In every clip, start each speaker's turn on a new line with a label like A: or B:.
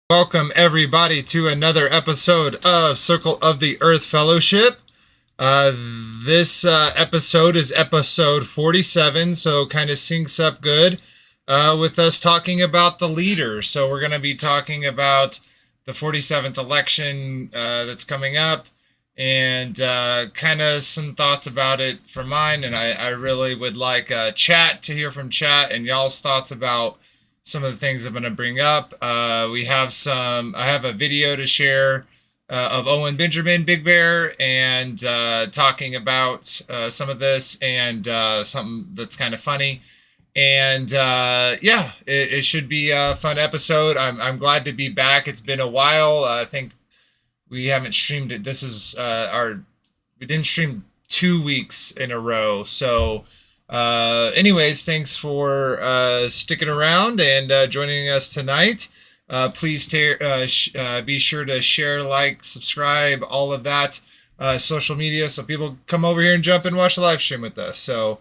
A: Welcome, everybody, to another episode of Circle of the Earth Fellowship. Uh, this episode is episode 47, so kind of syncs up good with us talking about the leader. So we're going to be talking about the 47th election that's coming up and kind of some thoughts about it from mine. And I really would like chat to hear from chat and y'all's thoughts about some of the things I'm going to bring up. I have a video to share of Owen Benjamin, Big Bear, and talking about some of this and something that's kind of funny. And it should be a fun episode. I'm glad to be back. It's been a while. I think we haven't streamed it. We didn't stream 2 weeks in a row. So anyways, thanks for sticking around and joining us tonight. Please be sure to share, like, subscribe, all of that social media so people come over here and jump and watch the live stream with us. So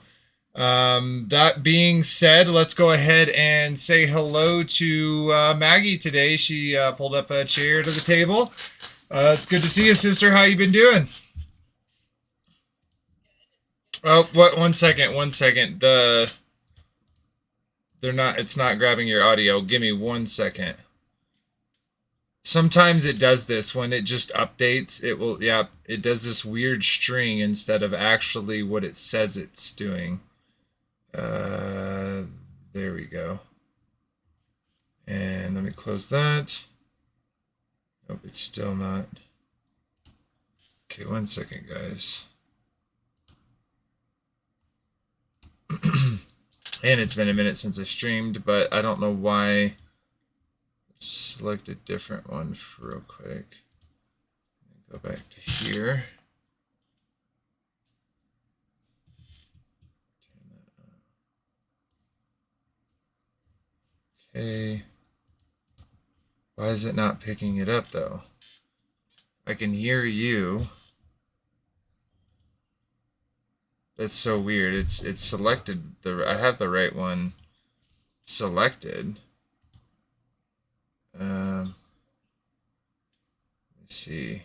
A: that being said, let's go ahead and say hello to Maggie today. She pulled up a chair to the table. It's good to see you, sister. How you been doing? Oh, what? 1 second. It's not grabbing your audio. Give me 1 second. Sometimes it does this when it just updates. It does this weird string instead of actually what it says it's doing. There we go. And let me close that. Nope, it's still not. Okay, 1 second, guys. And it's been a minute since I streamed, but I don't know why. Let's select a different one real quick. Go back to here. Okay. Why is it not picking it up though? I can hear you. That's so weird. It's selected I have the right one selected. Let's see.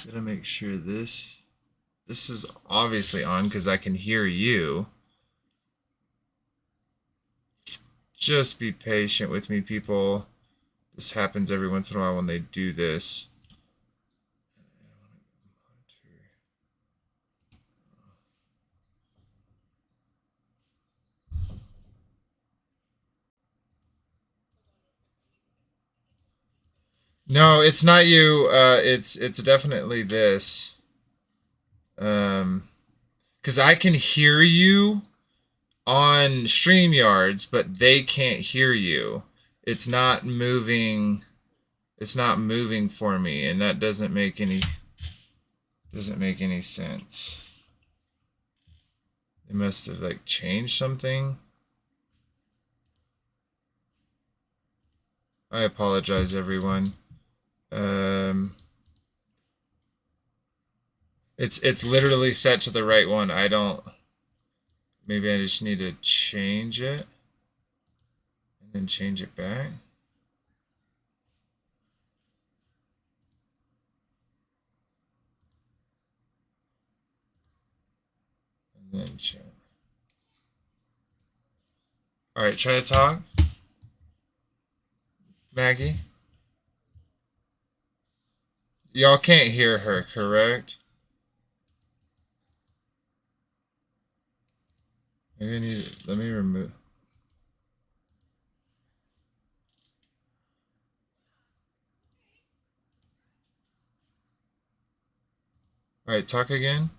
A: Gotta make sure this is obviously on because I can hear you. Just be patient with me, people. This happens every once in a while when they do this. No, it's not you. It's definitely this. Because I can hear you on StreamYards, but they can't hear you. It's not moving. It's not moving for me, and that doesn't make any sense. They must have like changed something. I apologize, everyone. It's literally set to the right one. Maybe I just need to change it and then change it back. And then change. All right, try to talk. Maggie? Y'all can't hear her, correct? Maybe let me remove. All right, talk again.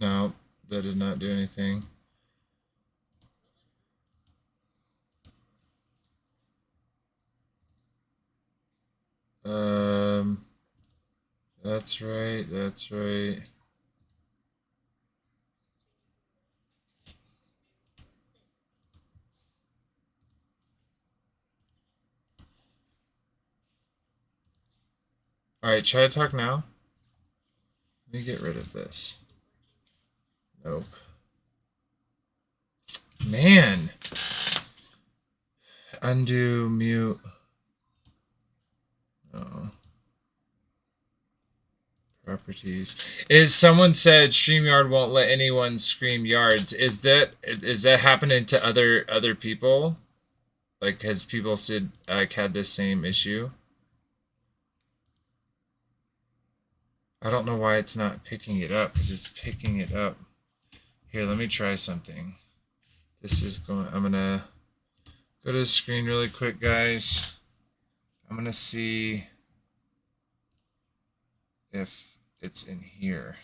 A: No, that did not do anything. That's right. All right, try to talk now. Let me get rid of this. Nope. Man. Undo, mute. Oh. Properties. Is someone said StreamYard won't let anyone scream yards? Is that happening to other people? Like, has people said like had this same issue? I don't know why it's not picking it up, because it's picking it up. Here, let me try something. This is going. I'm gonna go to the screen really quick, guys. I'm gonna see if it's in here.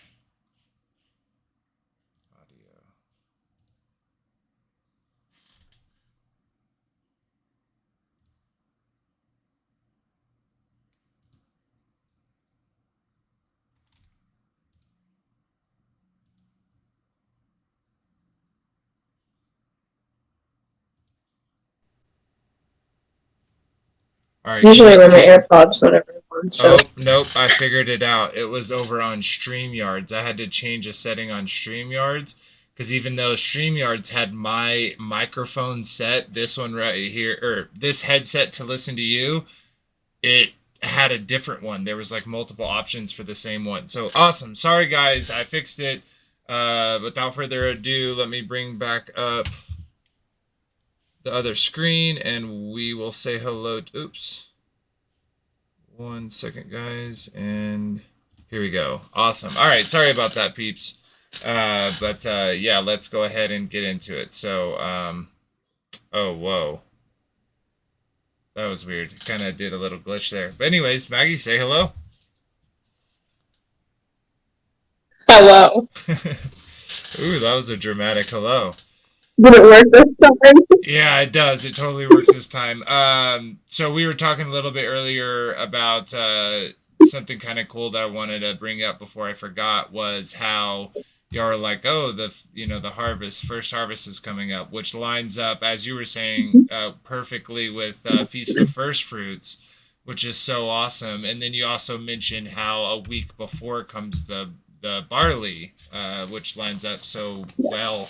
A: Audio. All right.
B: Usually on my AirPods whenever I want. So.
A: Oh, nope, I figured it out. It was over on StreamYards. I had to change a setting on StreamYards because even though StreamYards had my microphone set, this one right here, or this headset to listen to you, it had a different one. There was like multiple options for the same one. So awesome. Sorry, guys. I fixed it. Without further ado, let me bring back up the other screen and we will say hello. Oops. 1 second, guys, and here we go. Awesome. All right, sorry about that, peeps. But yeah, let's go ahead and get into it. So, oh, whoa. That was weird. Kind of did a little glitch there. But anyways, Maggie, say hello.
B: Hello.
A: Ooh, that was a dramatic hello.
B: Did it work this time?
A: Yeah, it does. It totally works this time. So we were talking a little bit earlier about something kind of cool that I wanted to bring up before I forgot was how y'all are like, oh, the harvest, first harvest is coming up, which lines up, as you were saying, perfectly with Feast of First Fruits, which is so awesome. And then you also mentioned how a week before comes the barley, which lines up so well.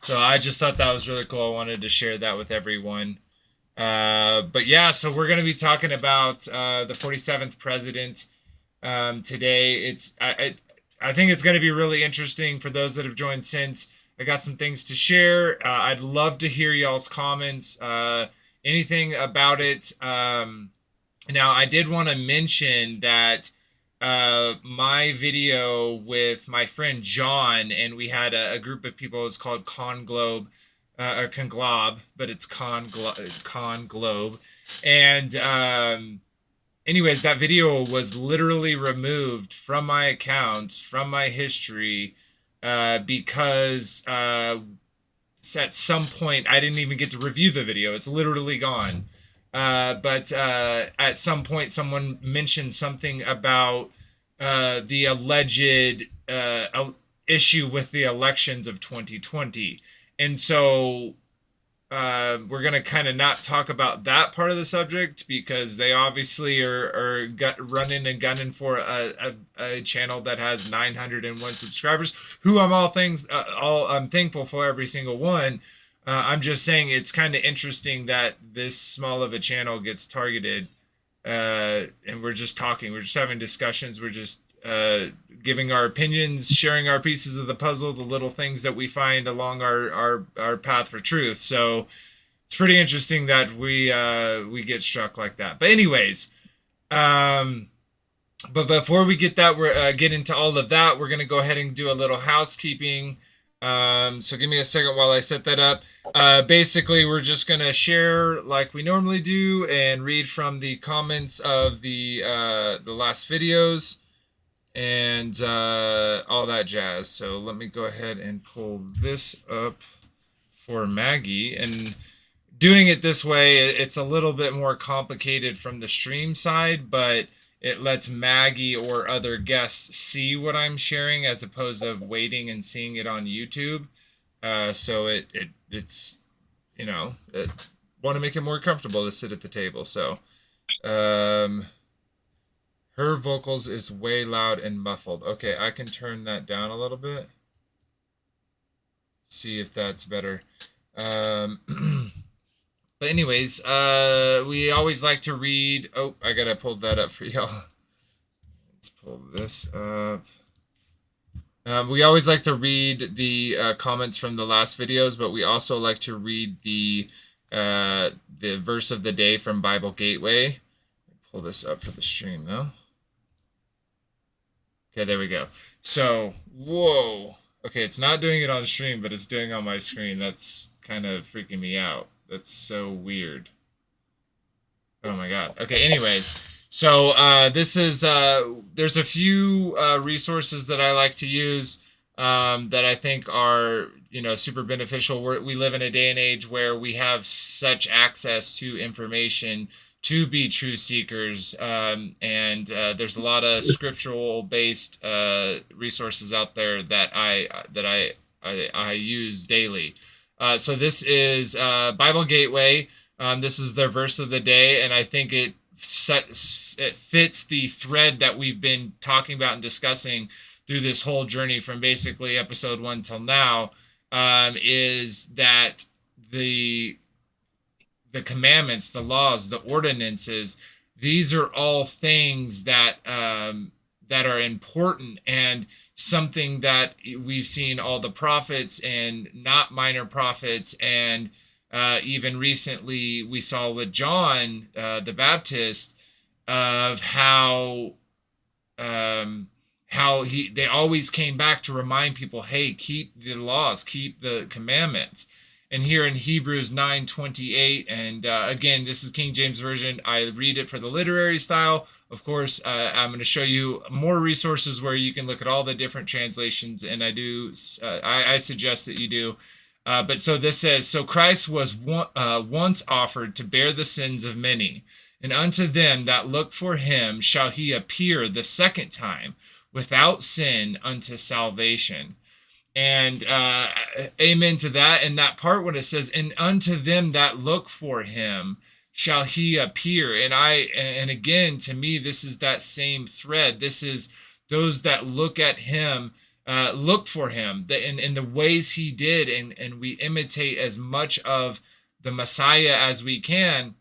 A: So I just thought that was really cool. I wanted to share that with everyone. But yeah, so we're going to be talking about the 47th president today. I think it's going to be really interesting for those that have joined since. I got some things to share. I'd love to hear y'all's comments, anything about it. Now, I did want to mention that my video with my friend John, and we had a group of people. It's called Conglobe, or Conglob, but it's Conglobe. And anyways, that video was literally removed from my account, from my history, because at some point I didn't even get to review the video. It's literally gone. But at some point, someone mentioned something about the alleged issue with the elections of 2020. And so we're going to kind of not talk about that part of the subject because they obviously are running and gunning for a channel that has 901 subscribers, who I'm thankful for every single one. I'm just saying it's kind of interesting that this small of a channel gets targeted, and we're just talking. We're just having discussions. We're just giving our opinions, sharing our pieces of the puzzle, the little things that we find along our path for truth. So it's pretty interesting that we get struck like that. But anyways, but before we get into all of that, we're gonna go ahead and do a little housekeeping. So give me a second while I set that up. Basically, we're just gonna share like we normally do and read from the comments of the last videos and all that jazz. So let me go ahead and pull this up for Maggie. And doing it this way, it's a little bit more complicated from the stream side, but it lets Maggie or other guests see what I'm sharing as opposed to waiting and seeing it on YouTube. So it's want to make it more comfortable to sit at the table. So her Her vocals is way loud and muffled. Okay, I can turn that down a little bit. See if that's better. But anyways, we always like to read. Oh, I gotta pull that up for y'all. Let's pull this up. We always like to read the comments from the last videos, but we also like to read the verse of the day from Bible Gateway. Pull this up for the stream now. Okay, there we go. So, whoa. Okay, it's not doing it on stream, but it's doing it on my screen. That's kind of freaking me out. That's so weird. Oh my god. Okay, anyways. So this is, there's a few resources that I like to use that I think are, super beneficial. We live in a day and age where we have such access to information to be true seekers. And there's a lot of scriptural based resources out there that I use daily. So this is Bible Gateway. This is their verse of the day, and I think it fits the thread that we've been talking about and discussing through this whole journey from basically episode 1 till now, is that the commandments, the laws, the ordinances, these are all things that that are important and something that we've seen all the prophets and not minor prophets, and even recently we saw with John the Baptist of how they always came back to remind people, hey, keep the laws, keep the commandments. And here in Hebrews 9:28, and again, this is King James Version. I read it for the literary style. Of course, I'm going to show you more resources where you can look at all the different translations, and I suggest that you do. But so this says, so Christ was once offered to bear the sins of many, and unto them that look for him shall he appear the second time without sin unto salvation. And amen to that. And that part when it says, and unto them that look for him shall he appear. And again, to me, this is that same thread. This is those that look at him, look for him in the ways he did. And we imitate as much of the Messiah as we can,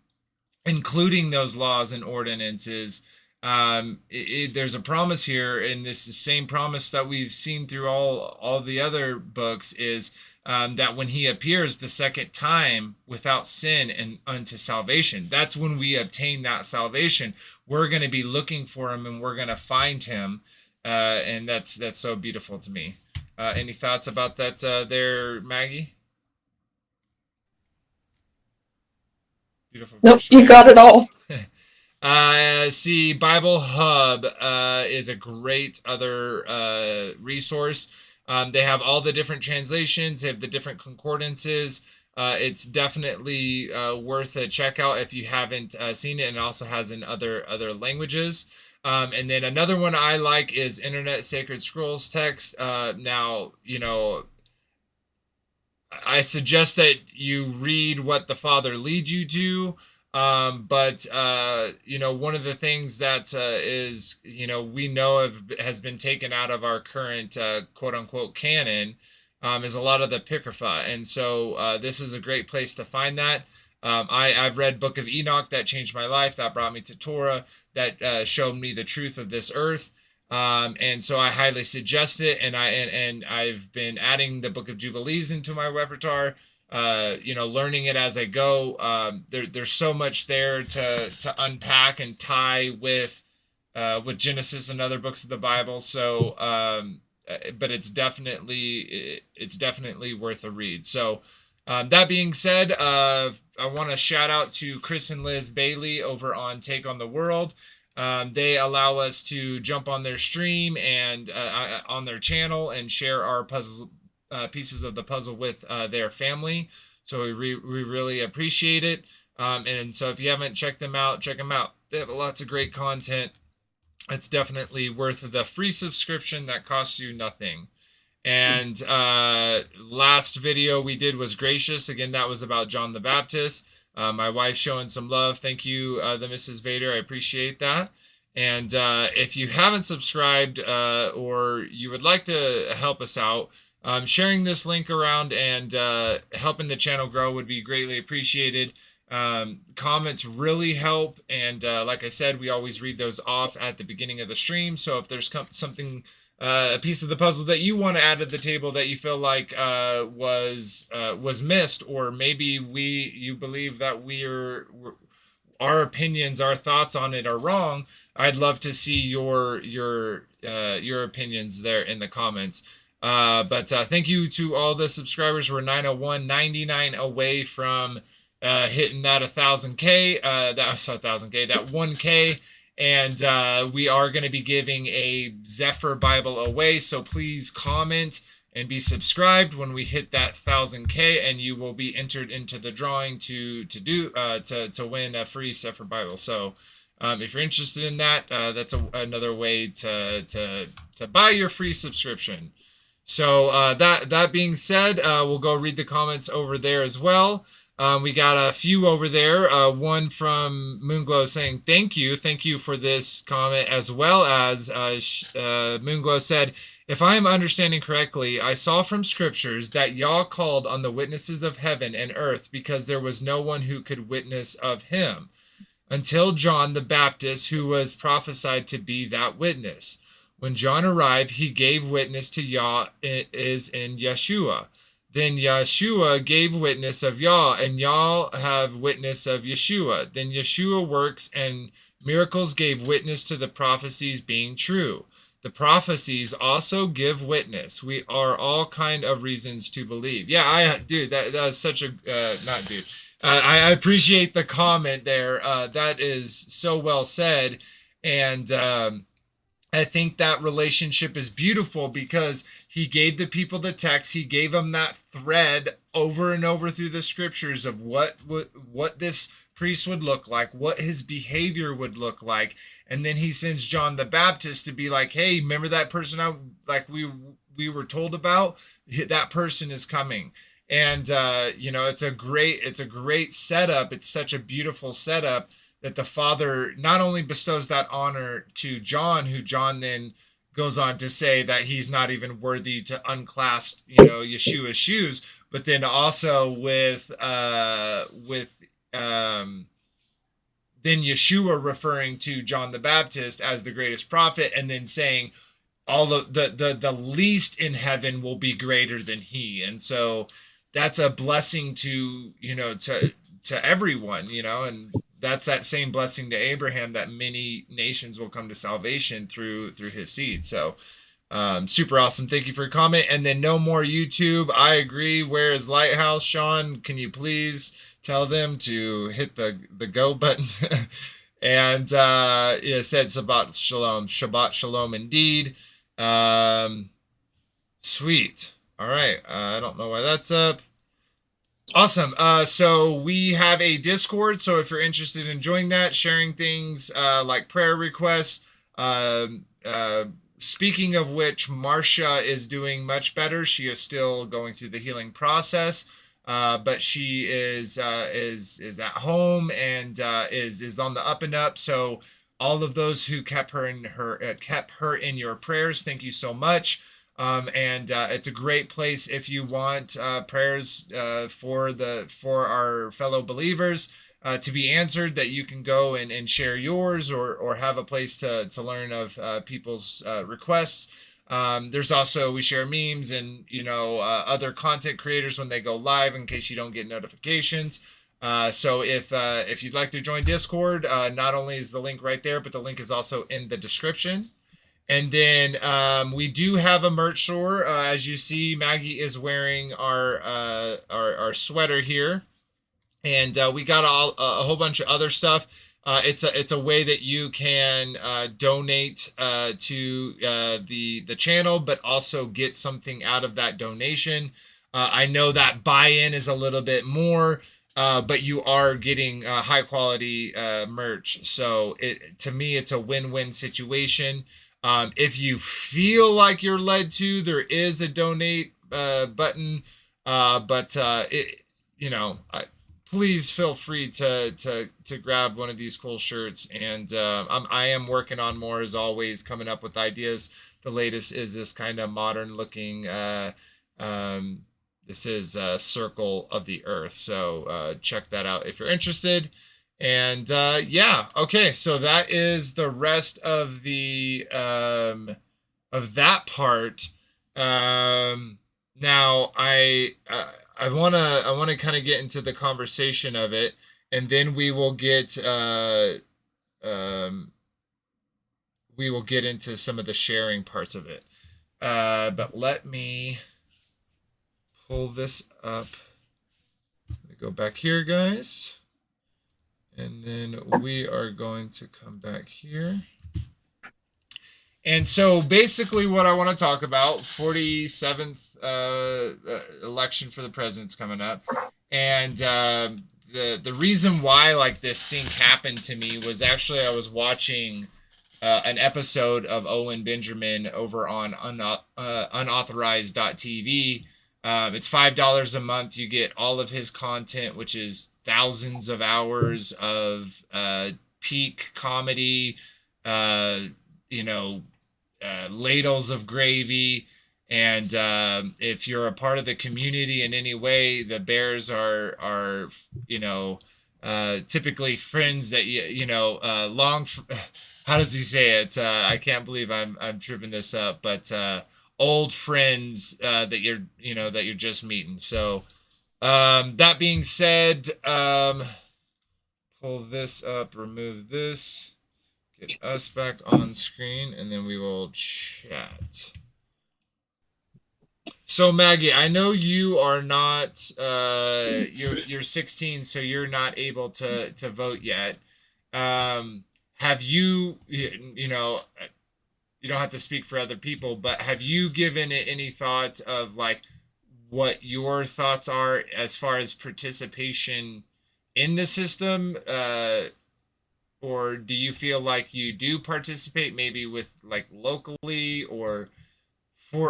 A: including those laws and ordinances. There's a promise here, and this is the same promise that we've seen through all the other books, is that when he appears the second time without sin and unto salvation, that's when we obtain that salvation. We're going to be looking for him, and we're going to find him, and that's so beautiful to me. Any thoughts about that there, Maggie? Beautiful.
B: Nope, you got it all.
A: See, Bible Hub is a great other resource. They have all the different translations. They have the different concordances. It's definitely worth a check out if you haven't seen it, and it also has in other languages. And then another one I like is Internet Sacred Scrolls Text. Now, I suggest that you read what the Father leads you to. But one of the things that is, we know has been taken out of our current quote unquote canon is a lot of the Apocrypha. And so this is a great place to find that. I've read Book of Enoch. That changed my life. That brought me to Torah. That showed me the truth of this earth. And so I highly suggest it. And I've been adding the Book of Jubilees into my repertoire. Learning it as I go. There's so much there to unpack and tie with Genesis and other books of the Bible. So, but it's definitely worth a read. So, that being said, I want to shout out to Chris and Liz Bailey over on Take on the World. They allow us to jump on their stream and on their channel and share our puzzles. Pieces of the puzzle with their family. So we really appreciate it. And so if you haven't checked them out, check them out. They have lots of great content. It's definitely worth the free subscription that costs you nothing. And last video we did was Gracious. Again, that was about John the Baptist. My wife showing some love. Thank you, the Mrs. Vader. I appreciate that. And if you haven't subscribed or you would like to help us out, sharing this link around and helping the channel grow would be greatly appreciated. Comments really help. And like I said, we always read those off at the beginning of the stream. So if there's something, a piece of the puzzle that you want to add to the table that you feel like was missed, or maybe you believe that our opinions, our thoughts on it are wrong, I'd love to see your opinions there in the comments. But thank you to all the subscribers. We're 901.99 away from hitting that 1,000K. That 1,000K, that 1K. And we are going to be giving a Zephyr Bible away. So please comment and be subscribed when we hit that 1,000K, and you will be entered into the drawing to win a free Zephyr Bible. So if you're interested in that, that's another way to buy your free subscription. So that being said, we'll go read the comments over there as well. We got a few over there. One from Moonglow saying thank you for this comment, as well as Moonglow said, if I am understanding correctly, I saw from scriptures that Yah called on the witnesses of heaven and earth because there was no one who could witness of him until John the Baptist, who was prophesied to be that witness. When John arrived, he gave witness to Yah is in Yeshua. Then Yeshua gave witness of Yah, and Yah have witness of Yeshua. Then Yeshua works and miracles gave witness to the prophecies being true. The prophecies also give witness. We are all kind of reasons to believe. Yeah, dude, that was such a, not dude. I appreciate the comment there. That is so well said. And I think that relationship is beautiful because he gave the people the text. He gave them that thread over and over through the scriptures of what this priest would look like, what his behavior would look like. And then he sends John the Baptist to be like, hey, remember that person we were told about? That person is coming. And it's a great setup. It's such a beautiful setup that the Father not only bestows that honor to John, who John then goes on to say that he's not even worthy to unclasp, Yeshua's shoes, but then also then Yeshua referring to John the Baptist as the greatest prophet, and then saying all of the least in heaven will be greater than he. And so that's a blessing to everyone, and that's that same blessing to Abraham, that many nations will come to salvation through his seed. So super awesome. Thank you for your comment. And then no more YouTube. I agree. Where is Lighthouse? Sean, can you please tell them to hit the go button? And it said Shabbat Shalom indeed. Sweet. All right. I don't know why that's up. Awesome. So we have a Discord. So if you're interested in joining that, sharing things like prayer requests, speaking of which, Marcia is doing much better. She is still going through the healing process, but she is at home and is on the up and up. So all of those who kept her in your prayers, thank you so much. And it's a great place if you want prayers for our fellow believers to be answered, that you can go and share yours or have a place to learn of people's requests. There's also, we share memes and other content creators when they go live, in case you don't get notifications. So if you'd like to join Discord, not only is the link right there, but the link is also in the description. And then we do have a merch store. As you see, Maggie is wearing our sweater here, and we got a whole bunch of other stuff. It's a way that you can donate to the channel, but also get something out of that donation. I know that buy-in is a little bit more, but you are getting high quality merch. So to me, it's a win-win situation. If you feel like you're led to, there is a donate button, but please feel free to grab one of these cool shirts. And I am working on more, as always, coming up with ideas. The latest is this kind of modern looking. This is Circle of the Earth. So check that out if you're interested. And yeah, okay. So that is the rest of the of that part. Now I wanna kind of get into the conversation of it, and then um, we will get into some of the sharing parts of it. But let me pull this up. Let me go back here, guys, and then we are going to come back here. And so basically what I want to talk about, 47th election for the president's coming up. And the reason why like this sync happened to me was actually I was watching an episode of Owen Benjamin over on unauthorized.tv. It's $5 a month. You get all of his content, which is thousands of hours of peak comedy, ladles of gravy. And if you're a part of the community in any way, the Bears are typically friends that how does he say it? I can't believe I'm tripping this up, but old friends that you're just meeting. So that being said, pull this up, remove this. Get us back on screen, and then we will chat. So Maggie, I know you are not you're 16, so you're not able to vote yet. Have you you know you don't have to speak for other people, but have you given it any thought of like what your thoughts are as far as participation in the system? Or do you feel like you do participate maybe with like locally, or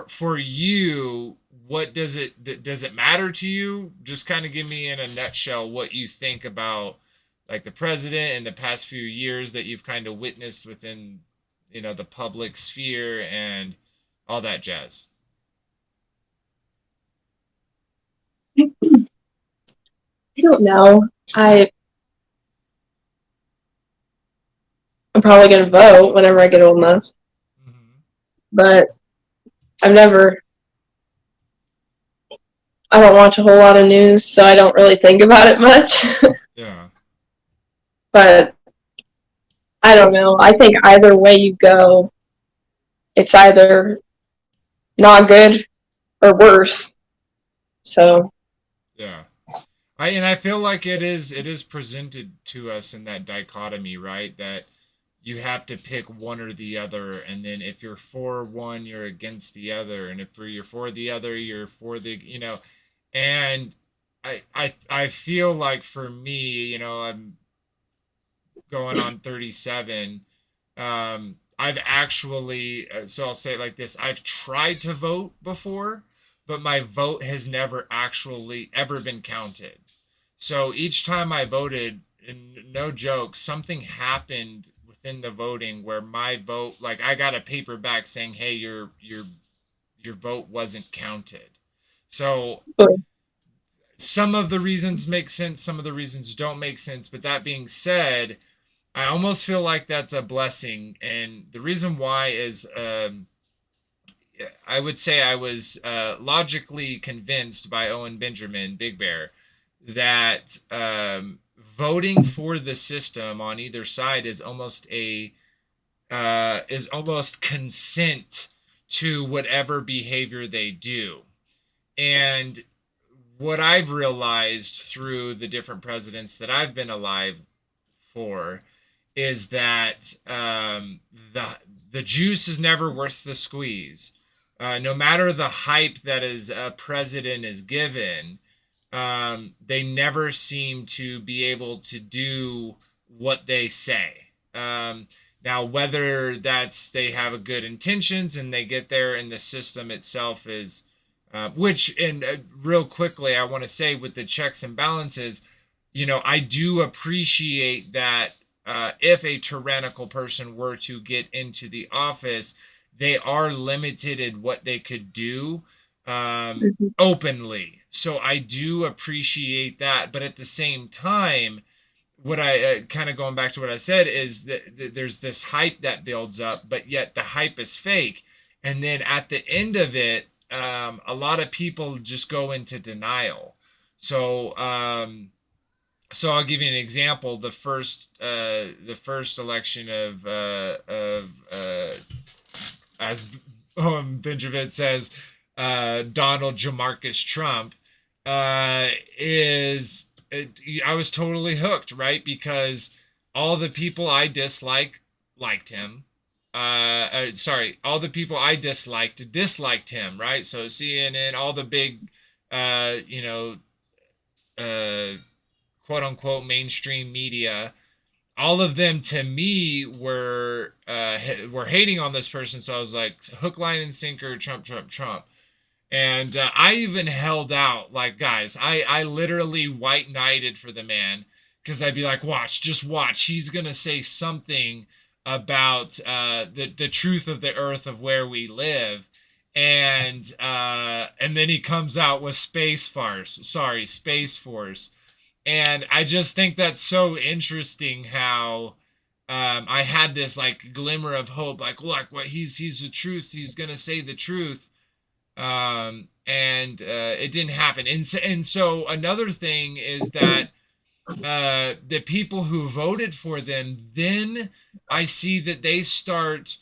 A: for you, what does it matter to you? Just kind of give me in a nutshell what you think about like the president and the past few years that you've kind of witnessed within the public sphere and all that jazz.
B: I don't know. I'm probably going to vote whenever I get old enough. Mm-hmm. But I don't watch a whole lot of news, so I don't really think about it much.
A: Yeah.
B: But I don't know. I think either way you go, it's either not good or worse. So.
A: Yeah. I feel like it is presented to us in that dichotomy, right? That you have to pick one or the other, and then if you're for one, you're against the other, and if you're for the other, you're for and I feel like for me, I'm going on 37. I've actually, so I'll say it like this: I've tried to vote before, but my vote has never actually ever been counted. So each time I voted, and no joke, something happened within the voting where my vote, like I got a paper back saying, "Hey, your vote wasn't counted." So some of the reasons make sense, some of the reasons don't make sense. But that being said, I almost feel like that's a blessing, and the reason why is I would say I was logically convinced by Owen Benjamin, Big Bear, that voting for the system on either side is almost consent to whatever behavior they do. And what I've realized through the different presidents that I've been alive for is that the juice is never worth the squeeze. No matter the hype that a president is given, they never seem to be able to do what they say. Now, whether that's they have a good intentions and they get there and the system itself is, real quickly, I want to say with the checks and balances, I do appreciate that if a tyrannical person were to get into the office, they are limited in what they could do
B: Mhm.
A: openly. So I do appreciate that. But at the same time, what I kind of going back to what I said is that there's this hype that builds up, but yet the hype is fake. And then at the end of it, a lot of people just go into denial. So, so I'll give you an example. The first election of as Benjamin says, Donald Jamarcus Trump, is I was totally hooked, right? Because all the people I liked him. Sorry, all the people I disliked him, right? So CNN, all the big, you know, uh, quote unquote mainstream media, all of them to me were hating on this person. So I was like, hook, line, and sinker, Trump, Trump, Trump. And I even held out, like, guys, I literally white knighted for the man, because I'd be like, watch, just watch. He's gonna say something about the truth of the earth, of where we live. And then he comes out with Space Force. And I just think that's so interesting how I had this like glimmer of hope, like, look, what he's the truth, he's gonna say the truth, and it didn't happen. And so another thing is that the people who voted for them, then I see that they start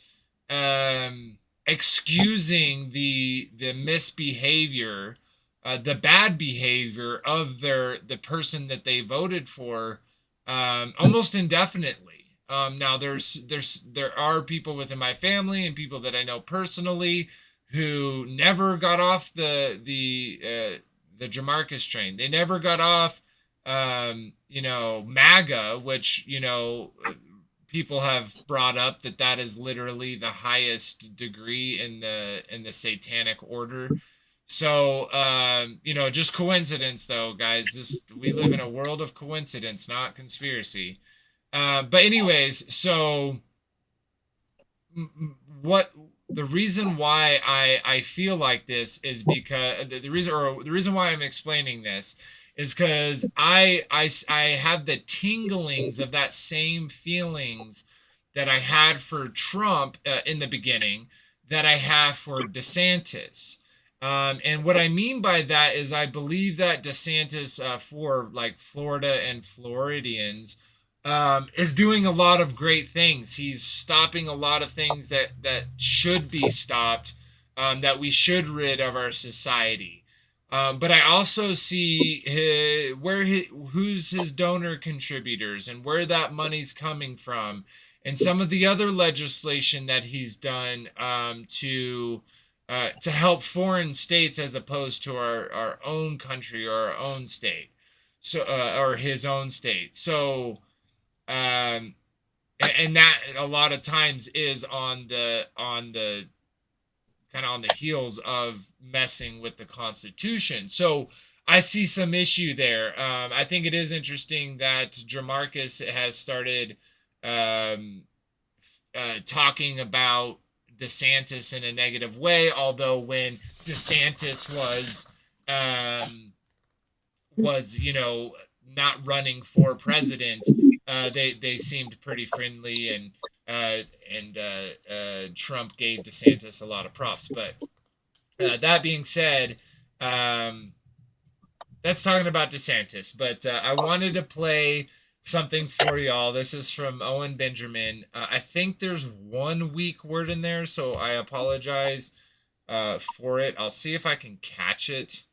A: excusing the misbehavior, the bad behavior of the person that they voted for, almost indefinitely. Now there are people within my family and people that I know personally who never got off the Jamarcus train. They never got off MAGA, which, people have brought up that is literally the highest degree in the satanic order. So, just coincidence though, guys. We live in a world of coincidence, not conspiracy. But anyways, so what the reason why I feel like this is because the reason why I'm explaining this is because I have the tinglings of that same feelings that I had for Trump in the beginning, that I have for DeSantis. And what I mean by that is I believe that DeSantis, for like Florida and Floridians, is doing a lot of great things. He's stopping a lot of things that should be stopped, that we should rid of our society. But I also see who's his donor contributors and where that money's coming from, and some of the other legislation that he's done, to help foreign states as opposed to our own country or our own state, so or his own state. So um and that a lot of times is on the kind of on the heels of messing with the Constitution. So I see some issue there. I think it is interesting that Jamarcus has started um talking about DeSantis in a negative way, although when DeSantis was not running for president, they seemed pretty friendly, and Trump gave DeSantis a lot of props. But that being said, um, that's talking about DeSantis. But I wanted to play something for y'all. This is from Owen Benjamin. I think there's one weak word in there, so I apologize for it. I'll see if I can catch it.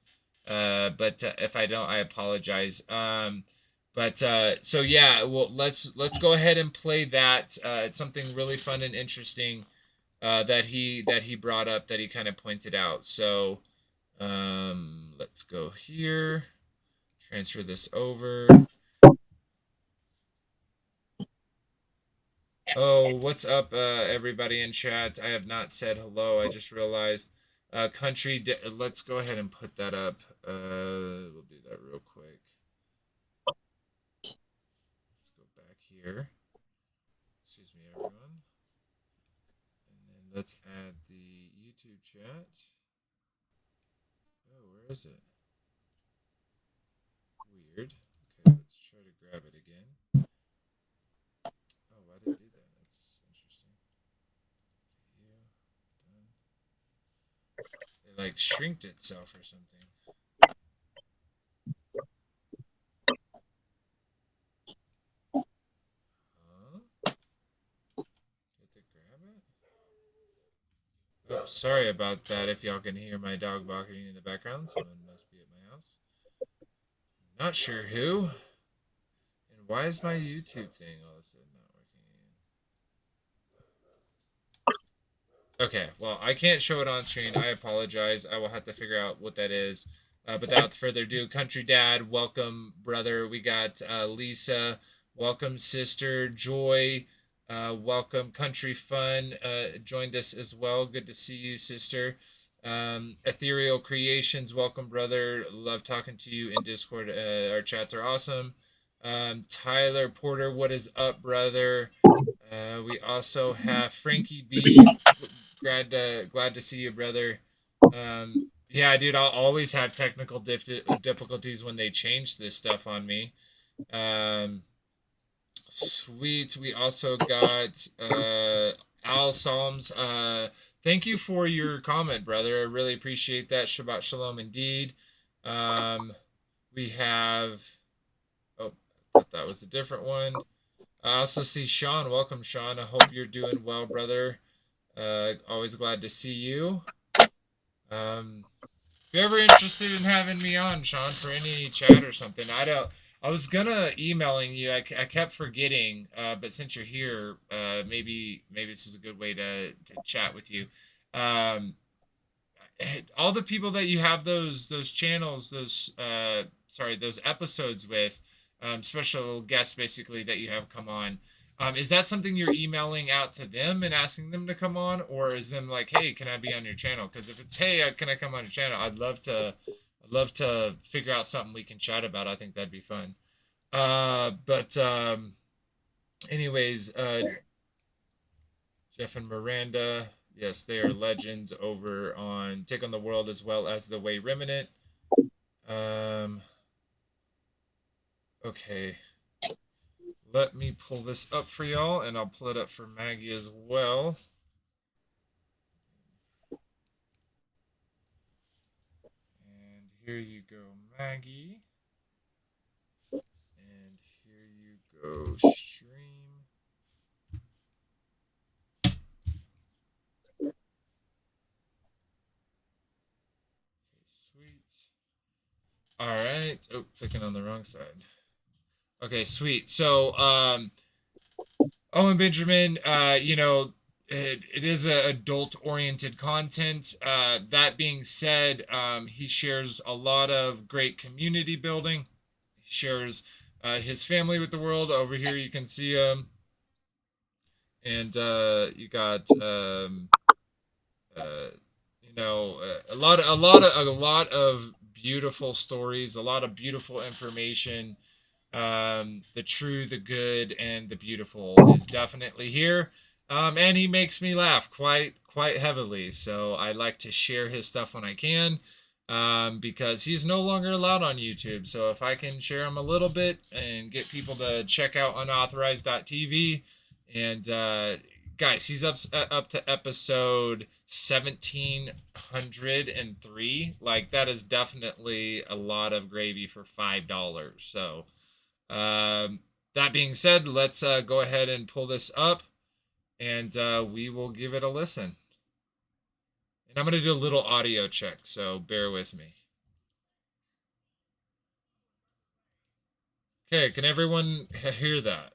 A: But if I don't, I apologize. But so yeah, well, let's go ahead and play that. It's something really fun and interesting that he brought up, that he kind of pointed out. So let's go here, transfer this over. Oh, what's up, everybody in chat? I have not said hello. I just realized. Let's go ahead and put that up. We'll do that real quick. here. Excuse me, everyone. And then let's add the YouTube chat. Oh, where is it? Weird. Okay, let's try to grab it again. Oh, why did it do that? That's interesting. It like shrinked itself or something. Huh? Did it grab it? Oh, sorry about that. If y'all can hear my dog barking in the background, someone must be at my house. Not sure who. And why is my YouTube thing all of a sudden not working? Okay, well, I can't show it on screen. I apologize. I will have to figure out what that is. But without further ado, Country Dad, welcome, brother. We got Lisa, welcome, sister. Joy, welcome. Country Fun joined us as well. Good to see you, sister. Ethereal Creations, welcome, brother. Love talking to you in Discord. Our chats are awesome. Tyler Porter, what is up, brother? We also have Frankie B. Glad to see you, brother. Yeah, dude, I'll always have technical difficulties when they change this stuff on me. Um, Sweet. We also got Al Psalms. Thank you for your comment, brother. I really appreciate that. Shabbat Shalom indeed. Um, we have. Oh, I thought that was a different one. I also see Sean. Welcome, Sean. I hope you're doing well, brother. Always glad to see you. If you're ever interested in having me on, Sean, for any chat or something, I was gonna emailing you. I kept forgetting, but since you're here, maybe this is a good way to chat with you. Um, all the people that you have those channels, those episodes with, special guests basically that you have come on. Is that something you're emailing out to them and asking them to come on, or is them like, hey, can I be on your channel? Because if it's, hey, can I come on your channel? I'd love to figure out something we can chat about. I think that'd be fun. But anyways, Jeff and Miranda, yes, they are legends over on Take on the World as well as The Way Remnant. Okay. Let me pull this up for y'all, and I'll pull it up for Maggie as well. And here you go, Maggie. And here you go, stream. Okay, sweet. All right. Oh, clicking on the wrong side. Okay, sweet. So, Owen Benjamin, it is a adult-oriented content. That being said, he shares a lot of great community building. He shares his family with the world. Over here, you can see him, and you got uh, a lot of beautiful stories, a lot of beautiful information. The true, the good, and the beautiful is definitely here. And he makes me laugh quite heavily. So I like to share his stuff when I can, because he's no longer allowed on YouTube. So if I can share him a little bit and get people to check out unauthorized.tv, and guys, he's up to episode 1703. Like, that is definitely a lot of gravy for $5. So that being said, let's go ahead and pull this up, and we will give it a listen. And I'm going to do a little audio check, so bear with me. Okay, can everyone hear that?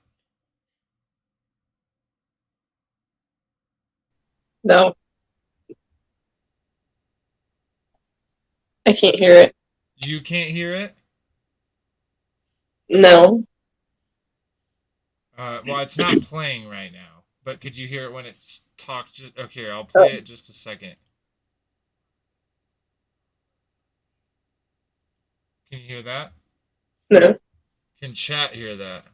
B: No, I can't hear it.
A: You can't hear it?
B: No.
A: Well, it's not playing right now, but could you hear it when it's talked? Okay, I'll
B: Oh,
A: play it just a second. Can you hear that?
B: no.
A: Can chat hear that?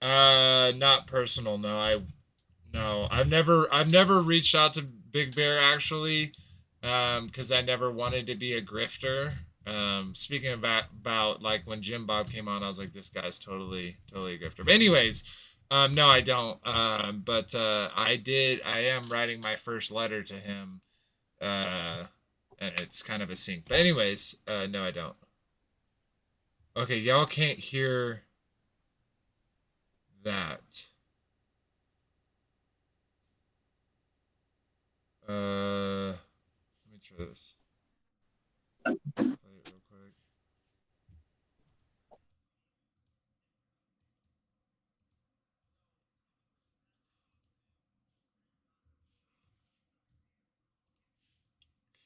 A: Not personal. No. I've never reached out to Big Bear actually, because I never wanted to be a grifter. Speaking about like when Jim Bob came on, I was like, this guy's totally a grifter. But anyways, no, I don't. But I am writing my first letter to him. Uh, and it's kind of a sync. But anyways, no, I don't. Okay, y'all can't hear that. Let me try this. Play it real quick.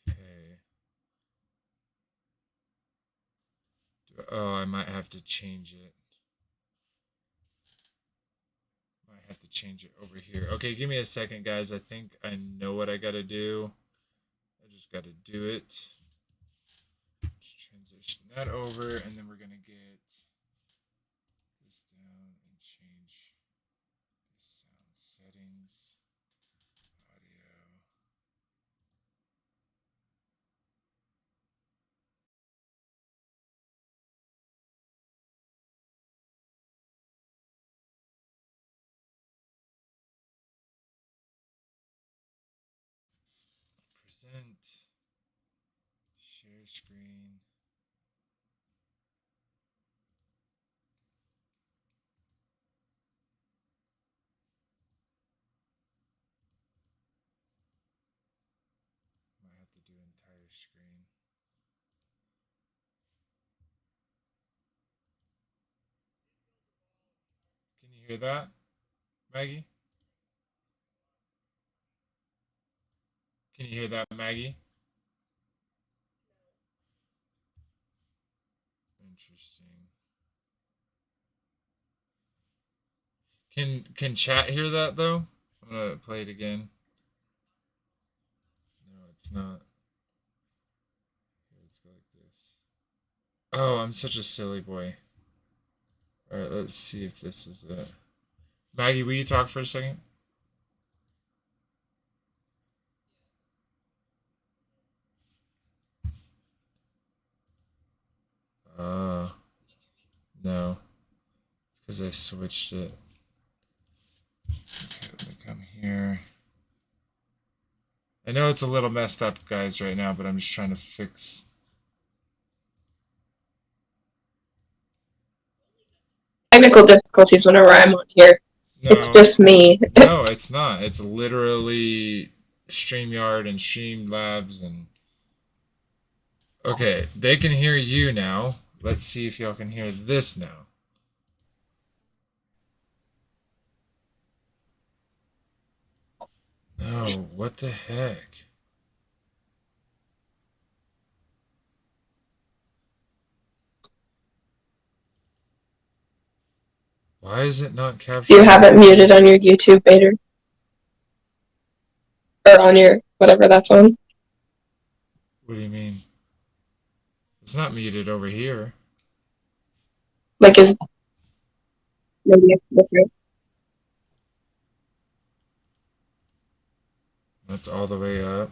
A: Okay. Oh, I might have to change it. Might have to change it over here. Okay, give me a second, guys. I think I know what I gotta do. I just gotta do it. Just transition that over, and then we're gonna get this down and change the sound settings, audio. Present, share screen. Might have to do entire screen. Can you hear that, Maggie? Can you hear that, Maggie? Interesting. Can chat hear that though? I'm gonna play it again. No, it's not. Here, let's go like this. Oh, I'm such a silly boy. All right, let's see if this was it. Maggie, will you talk for a second? Uh, no. It's because I switched it. Okay, let me come here. I know it's a little messed up, guys, right now, but I'm just trying to fix.
B: Technical difficulties whenever I'm on here. It's
A: No,
B: just me.
A: no, it's not. It's literally StreamYard and Streamlabs and. Okay, they can hear you now. Let's see if y'all can hear this now. No, what the heck? Why is it not
B: Do
A: capturing?
B: you have it muted on your YouTube, Vader? Or on your whatever that's on?
A: What do you mean? It's not muted over here.
B: Like, is maybe it's different?
A: That's all the way up.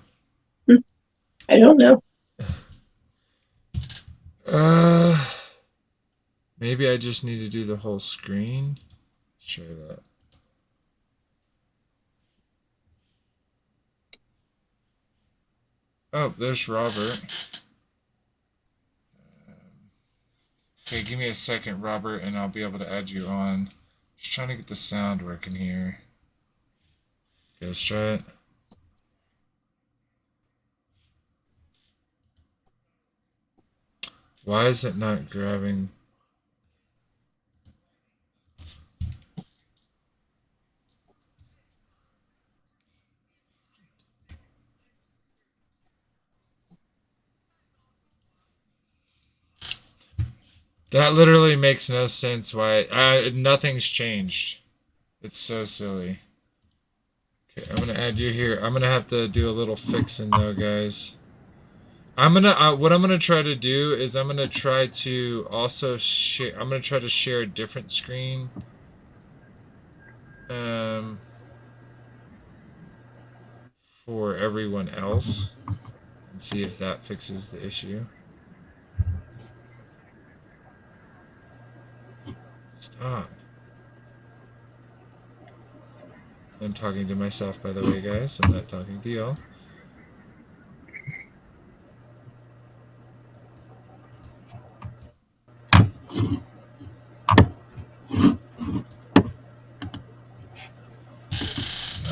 B: I don't know.
A: Uh, maybe I just need to do the whole screen. Let's try that. Oh, there's Robert. Okay, give me a second, Robert, and I'll be able to add you on. Just trying to get the sound working here. Okay, let's try it. Why is it not grabbing? That literally makes no sense. Why? Nothing's changed. It's so silly. Okay, I'm gonna add you here. I'm gonna have to do a little fixing though, guys. What I'm gonna try to do is I'm gonna try to also share. I'm gonna try to share a different screen. for everyone else and see if that fixes the issue. Stop. I'm talking to myself, by the way, guys. I'm not talking to y'all.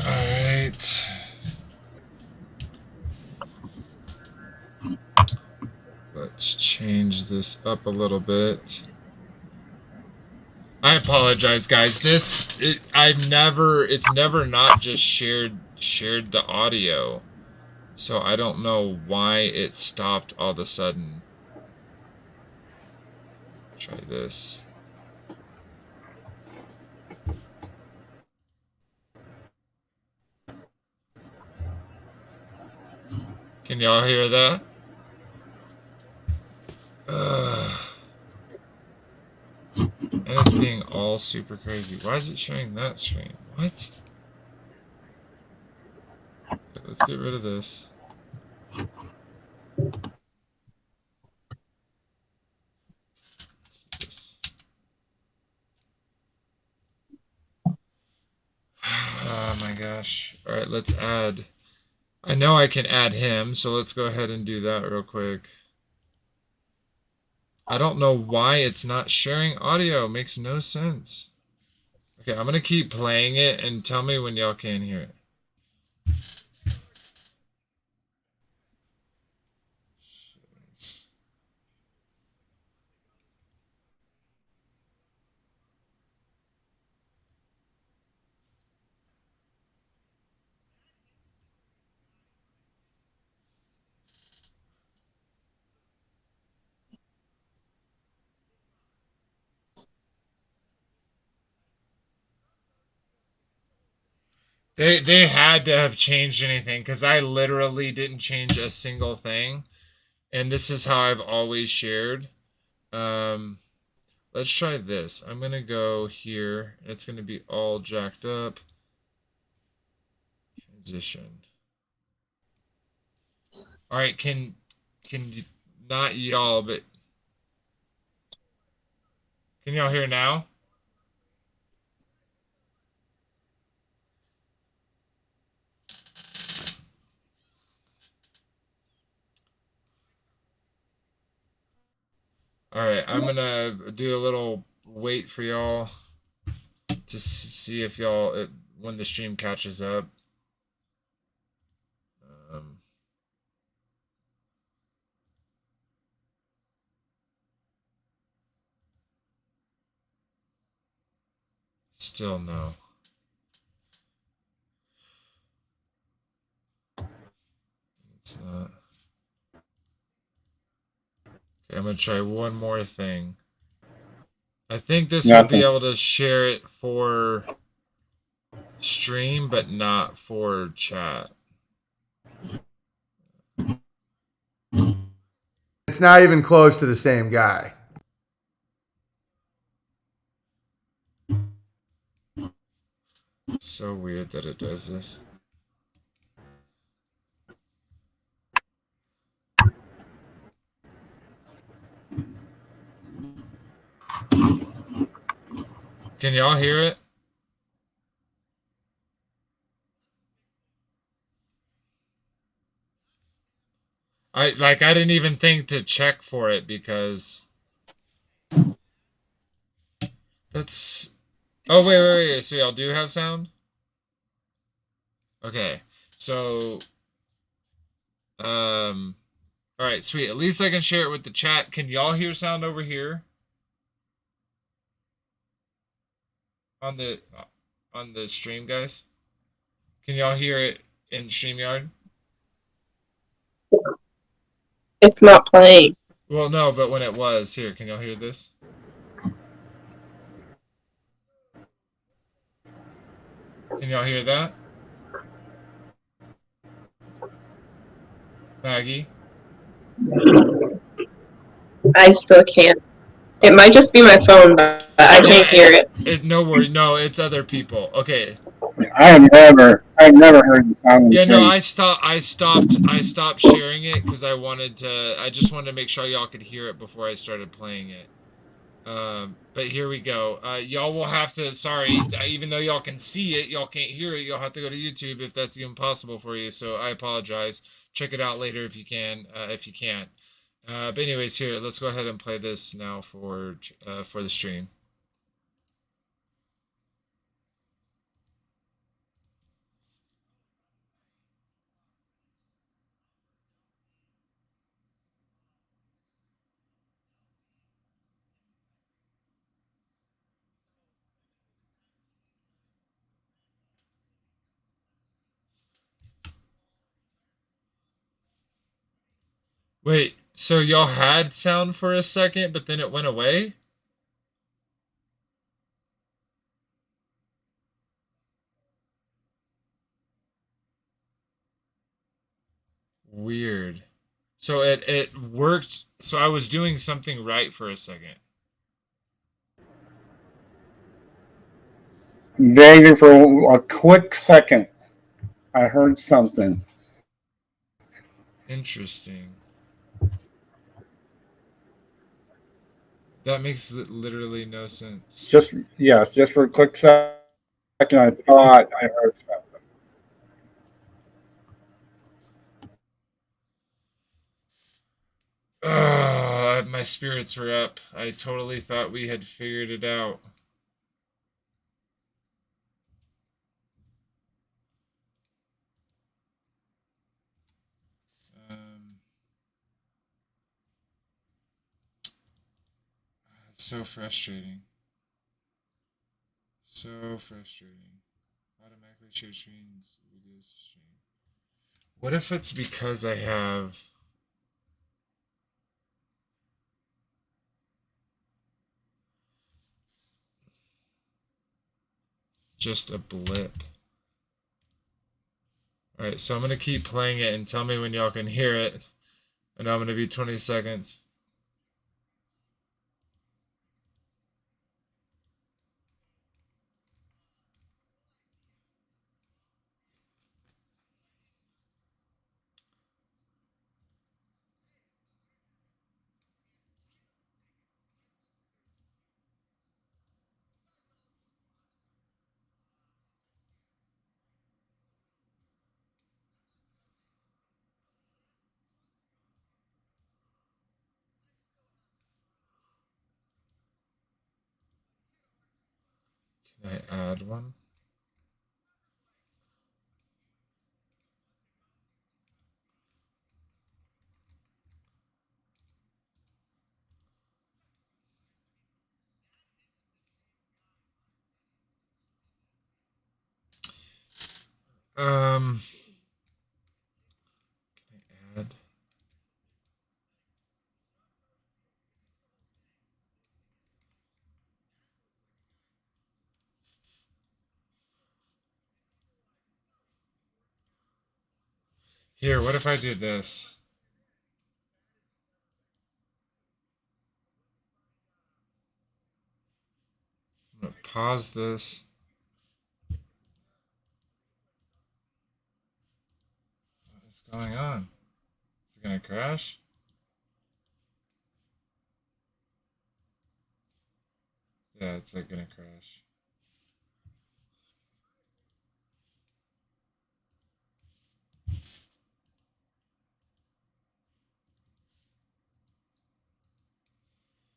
A: Alright. Let's change this up a little bit. I apologize, guys. It's never not just shared the audio. So I don't know why it stopped all of a sudden. Try this. Can y'all hear that? And it's being all super crazy. Why is it showing that screen? What? Okay, let's get rid of this. Oh my gosh. Alright, let's add. I know I can add him, so let's go ahead and do that real quick. I don't know why it's not sharing audio. It makes no sense. Okay, I'm going to keep playing it and tell me when y'all can hear it. They had to have changed anything because I literally didn't change a single thing. And this is how I've always shared. Let's try this. I'm going to go here. It's going to be all jacked up. Transition. All right, can not y'all, but can y'all hear now? All right, I'm gonna do a little wait for y'all to see if y'all when the stream catches up. Still no. It's not. Okay, I'm gonna try one more thing. I think this will be able to share it for stream, but not for chat.
C: It's not even close to the same guy.
A: It's so weird that it does this. Can y'all hear it? I didn't even think to check for it because that's. Oh wait. So y'all do have sound? Okay. So all right, sweet. At least I can share it with the chat. Can y'all hear sound over here? On the stream, guys? Can y'all hear it in StreamYard?
B: It's not playing.
A: Well, no, but when it was here, can y'all hear this? Can y'all hear that? Maggie?
B: I still can't. It might just be my phone, but I can't hear it.
A: No worry, no, it's other people. Okay.
D: I've never heard the sound
A: Yeah, no,
D: thing.
A: I stopped sharing it because I just wanted to make sure y'all could hear it before I started playing it. But here we go. Y'all will have to, sorry, even though y'all can see it, y'all can't hear it. You'll have to go to YouTube if that's even possible for you. So I apologize. Check it out later if you can, if you can't. But anyways, here, let's go ahead and play this now for the stream. Wait, so y'all had sound for a second, but then it went away? Weird. So it worked. So I was doing something right for a second.
D: Vaguely for a quick second, I heard something.
A: Interesting. That makes literally no sense.
D: Just for a quick second, I thought I heard something.
A: My spirits were up. I totally thought we had figured it out. Um, it's so frustrating. So frustrating. Automatically share screens videos to stream. What if it's because I have just a blip? Alright, so I'm gonna keep playing it and tell me when y'all can hear it. And I'm gonna be 20 seconds. Can I add one? Can I add? Here, what if I do this? I'm gonna pause this. What is going on? Is it gonna crash? Yeah, it's like gonna crash.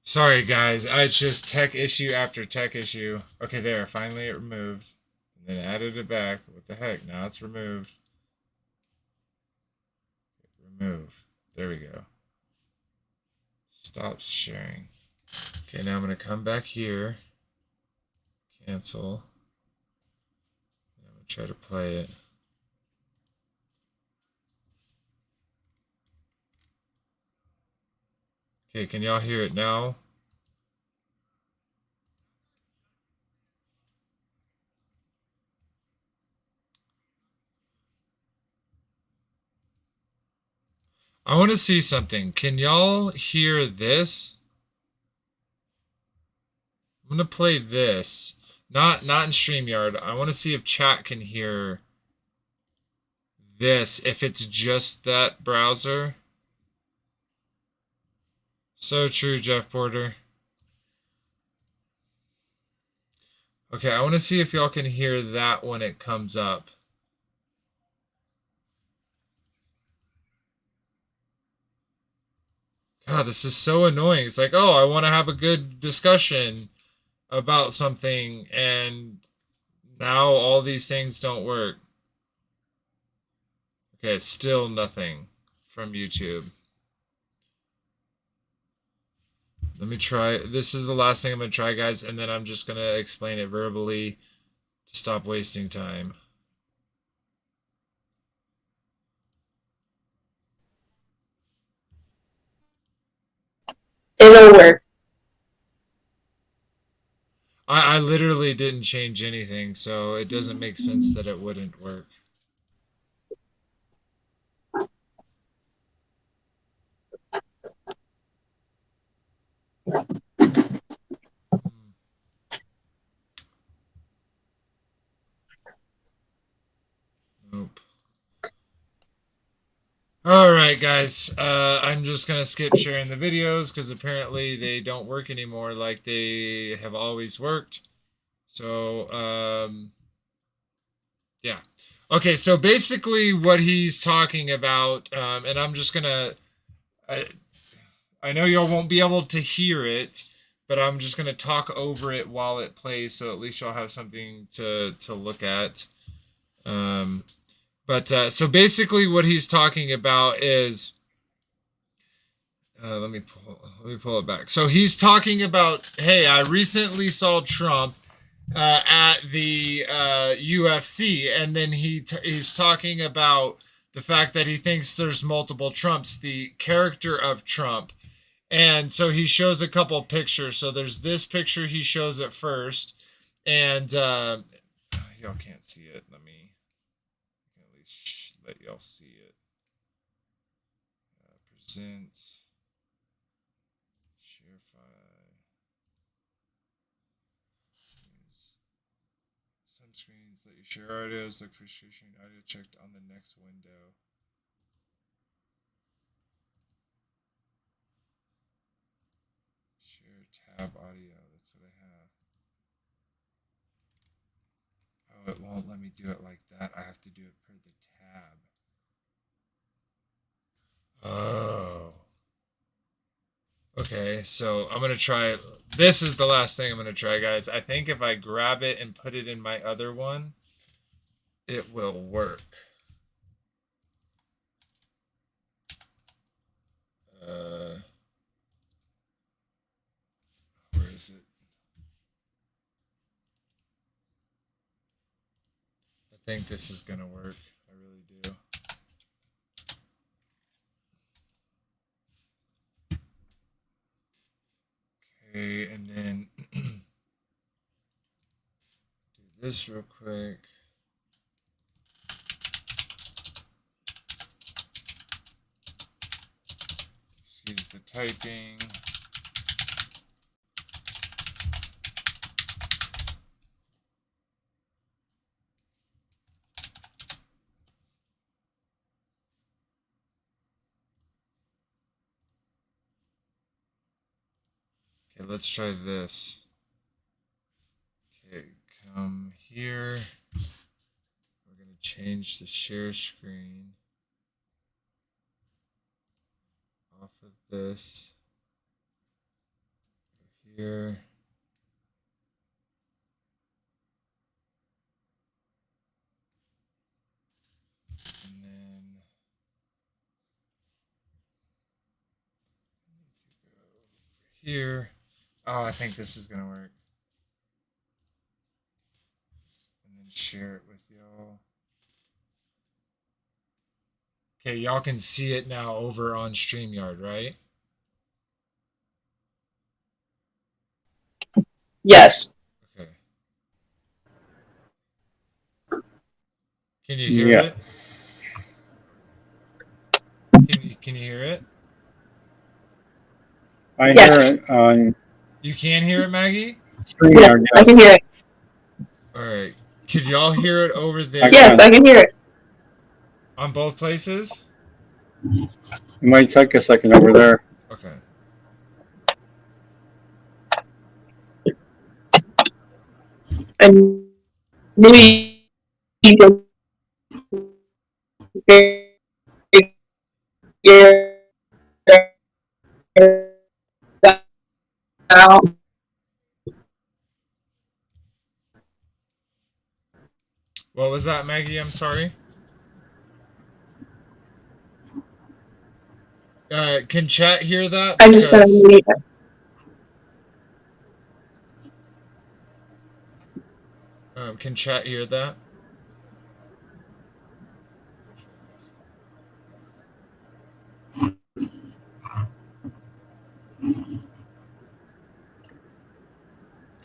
A: Sorry guys, it's just tech issue after tech issue. Okay, there, finally it removed. And then added it back. What the heck? Now it's removed. Remove. There we go. Stop sharing. Okay, now I'm gonna come back here. Cancel. I'm gonna try to play it. Okay, can y'all hear it now? I want to see something. Can y'all hear this? I'm gonna play this. Not in StreamYard. I want to see if chat can hear this, if it's just that browser. So true, Jeff Porter. Okay, I want to see if y'all can hear that when it comes up. God, this is so annoying. It's like, oh, I want to have a good discussion about something, and now all these things don't work. Okay, still nothing from YouTube. Let me try. This is the last thing I'm going to try, guys, and then I'm just going to explain it verbally to stop wasting time.
B: It'll work.
A: I literally didn't change anything, so it doesn't make sense that it wouldn't work. Nope. All right, guys. I'm just going to skip sharing the videos because apparently they don't work anymore like they have always worked. So, yeah. Okay, so basically what he's talking about, and I'm just going to... I know y'all won't be able to hear it, but I'm just going to talk over it while it plays, so at least y'all have something to look at. So basically what he's talking about is... let me pull it back. So he's talking about, hey, I recently saw Trump at the UFC, and then he's talking about the fact that he thinks there's multiple Trumps, the character of Trump. And so he shows a couple pictures. So there's this picture he shows at first, and y'all can't see it. Let me at least let y'all see it. Present. Share file. Some screens let you share audios. Look for sharing audio checked on the next window. Share tab audio. That's what I have. Oh, it won't let me do it like that. I have to do it per the tab. Oh. Okay, so I'm going to try. This is the last thing I'm going to try, guys. I think if I grab it and put it in my other one, it will work. Where is it? I think this is going to work. I really do. Okay, and then do this real quick. Excuse the typing. Okay, let's try this. Okay, come here. We're going to change the share screen off of this. Go here. And then I need to go over here. Oh, I think this is going to work. And then share it with y'all. Okay, y'all can see it now over on StreamYard, right?
B: Yes.
A: Okay. Can you hear
D: Yes.
A: it? Can you hear it?
D: I
B: Yes.
D: hear it on
A: You can hear it, Maggie?
D: StreamYard,
B: I can
D: yes.
B: hear it.
A: All right. Could y'all hear it over there?
B: Yes, I can hear it.
A: On both places?
D: It might take a second over there.
A: Okay.
B: I knew you could figure that out.
A: What was that, Maggie? I'm sorry. Can chat hear that?
B: I just said I
A: Because
B: knew
A: can chat hear that?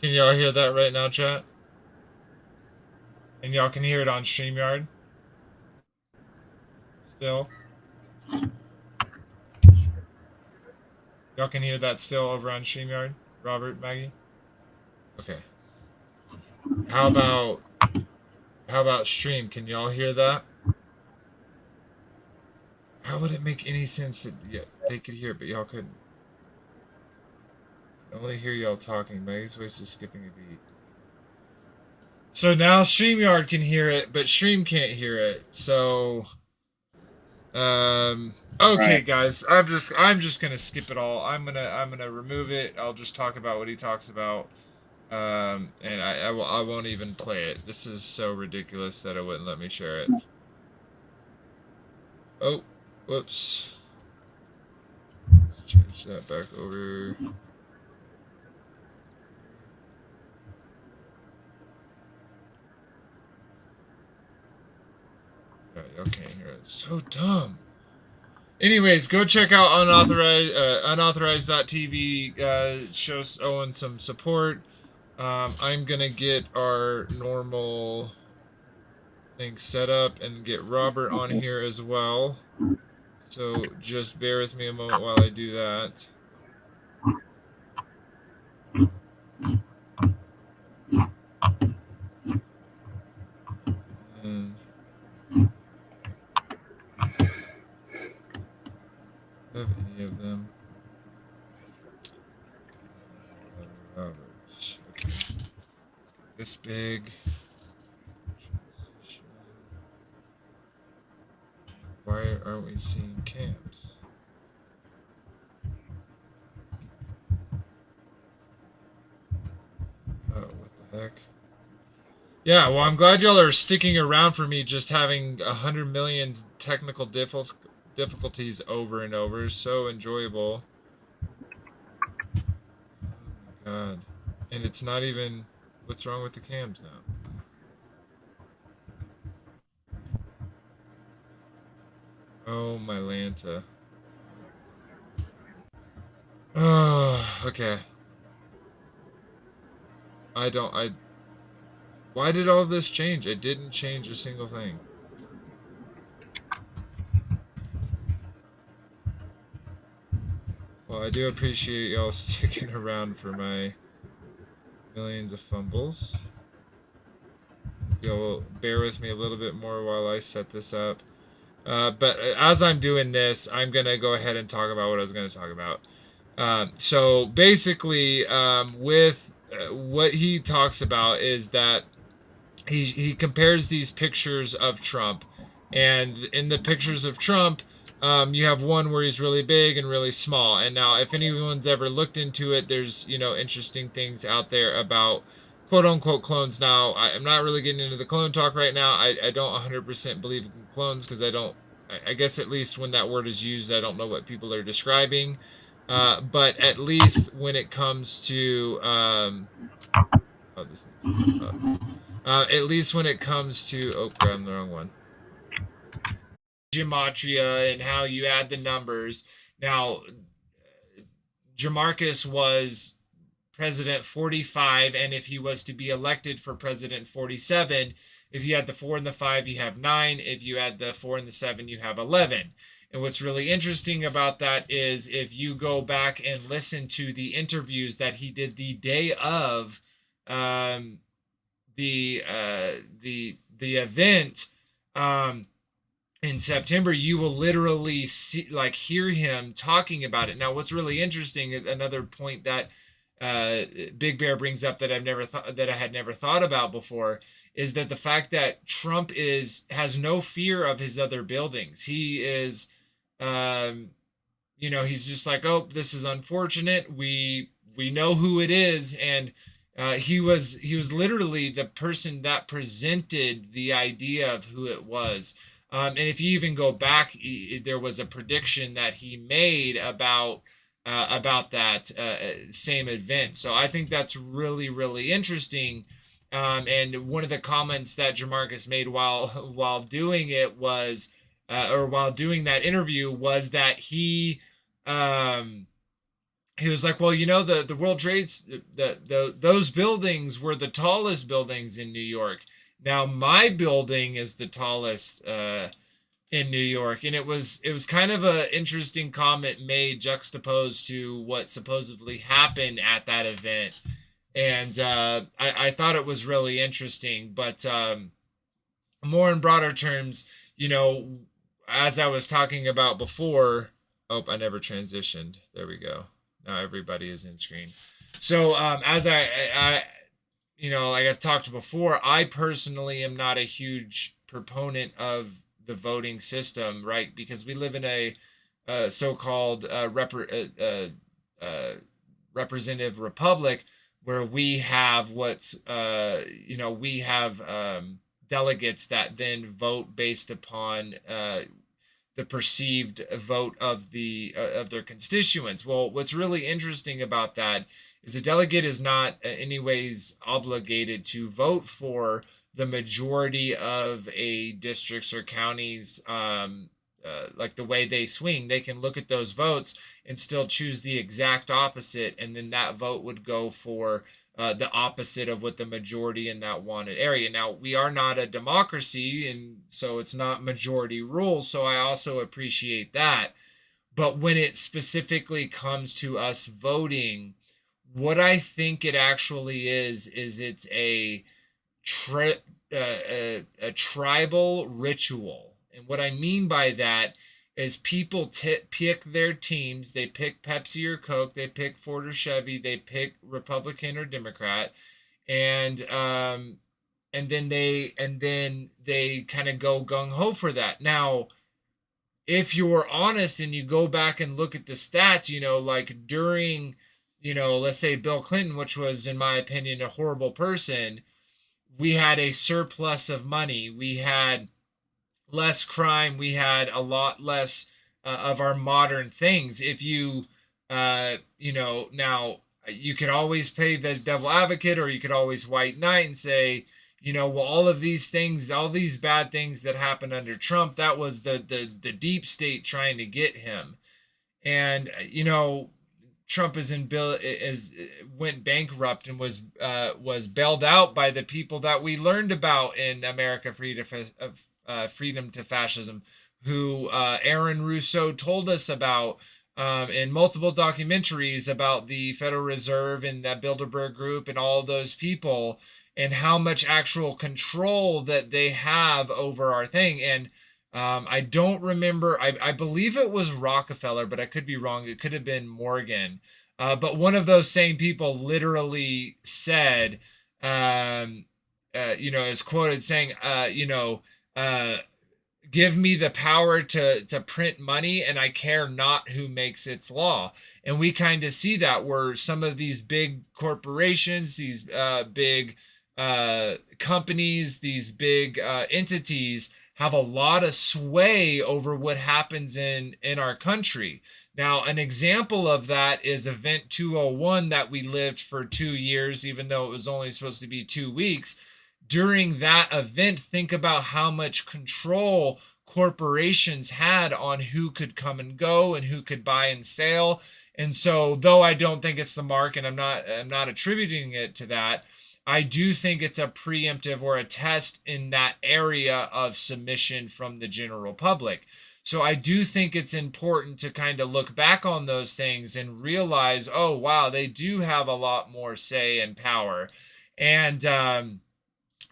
A: Can y'all hear that right now, chat? And y'all can hear it on StreamYard? Still? Y'all can hear that still over on StreamYard? Robert, Maggie? Okay. How about stream? Can y'all hear that? How would it make any sense that they could hear it, but y'all couldn't? I only hear y'all talking. Maggie's voice is skipping a beat. So now StreamYard can hear it, but Stream can't hear it. So okay,
D: Right.
A: guys, I'm just gonna skip it all. I'm gonna remove it. I'll just talk about what he talks about. And I won't even play it. This is so ridiculous that it wouldn't let me share it. Oh, whoops. Let's change that back over. Yeah, y'all can't hear it. It's so dumb. Anyways, go check out unauthorized.tv. Shows Owen some support. I'm gonna get our normal thing set up and get Robert on here as well. So just bear with me a moment while I do that. And have any of them? Roberts. Okay. Let's get this big. Transition. Why aren't we seeing cams? Oh, what the heck? Yeah, well, I'm glad y'all are sticking around for me just having 100 million technical difficulties over and over. So enjoyable. Oh my god. And it's not even... What's wrong with the cams now? Oh, my Lanta. Oh, okay. Why did all this change? It didn't change a single thing. Well, I do appreciate y'all sticking around for my millions of fumbles. You'll bear with me a little bit more while I set this up. But as I'm doing this, I'm going to go ahead and talk about what I was going to talk about. So basically, with what he talks about is that he compares these pictures of Trump, and in the pictures of Trump, you have one where he's really big and really small. And now, if anyone's ever looked into it, there's interesting things out there about quote unquote clones. Now, I'm not really getting into the clone talk right now. I don't 100% believe in clones because I guess at least when that word is used, I don't know what people are describing. But at least when it comes to at least when it comes to I'm the wrong one. Gematria and how you add the numbers. Now, Jamarcus was president 45, and if he was to be elected for president 47, if you add the 4 and the 5, you have 9. If you add the 4 and the 7, you have 11. And what's really interesting about that is if you go back and listen to the interviews that he did the day of the event in September, you will literally see, like, hear him talking about it. Now, what's really interesting, another point that Big Bear brings up that I had never thought about before, is that the fact that Trump has no fear of his other buildings. He is, he's just like, oh, this is unfortunate. We know who it is, and he was literally the person that presented the idea of who it was. And if you even go back, there was a prediction that he made about that same event. So I think that's really, really interesting. And one of the comments that Jamarcus made while doing it was, or while doing that interview, was that he was like, well, the World Trades, those buildings were the tallest buildings in New York. Now my building is the tallest in New York, and it was kind of a interesting comment made juxtaposed to what supposedly happened at that event, and I thought it was really interesting. But more in broader terms, as I was talking about before. Oh, I never transitioned. There we go. Now everybody is in screen. So as I like I've talked before, I personally am not a huge proponent of the voting system, right? Because we live in a so-called representative republic where we have we have delegates that then vote based upon the perceived vote of their constituents. Well, what's really interesting about that is the delegate is not anyways obligated to vote for the majority of a districts or counties, like the way they swing. They can look at those votes and still choose the exact opposite, and then that vote would go for the opposite of what the majority in that wanted area. Now, we are not a democracy, and so it's not majority rule, so I also appreciate that. But when it specifically comes to us voting, what I think it actually is it's a tribal ritual. And what I mean by that is people pick their teams. They pick Pepsi or Coke. They pick Ford or Chevy. They pick Republican or Democrat, and then they kind of go gung ho for that. Now, if you're honest and you go back and look at the stats, like during, let's say Bill Clinton, which was, in my opinion, a horrible person, we had a surplus of money. We had less crime. We had a lot less of our modern things. If you, now you could always play the devil advocate, or you could always white knight and say, well, all of these things, all these bad things that happened under Trump, that was the deep state trying to get him. And, Trump went bankrupt and was bailed out by the people that we learned about in America, Freedom to Fascism, who Aaron Russo told us about in multiple documentaries about the Federal Reserve and that Bilderberg Group and all those people, and how much actual control that they have over our thing. And I don't remember, I believe it was Rockefeller, but I could be wrong. It could have been Morgan. But one of those same people literally said, is quoted saying, give me the power to print money, and I care not who makes its law. And we kind of see that where some of these big corporations, these big companies, these big entities have a lot of sway over what happens in our country. Now, an example of that is Event 201 that we lived for 2 years, even though it was only supposed to be 2 weeks. During that event, think about how much control corporations had on who could come and go and who could buy and sell. And so, though I don't think it's the mark, and I'm not attributing it to that, I do think it's a preemptive or a test in that area of submission from the general public. So I do think it's important to kind of look back on those things and realize, oh, wow, they do have a lot more say and power. And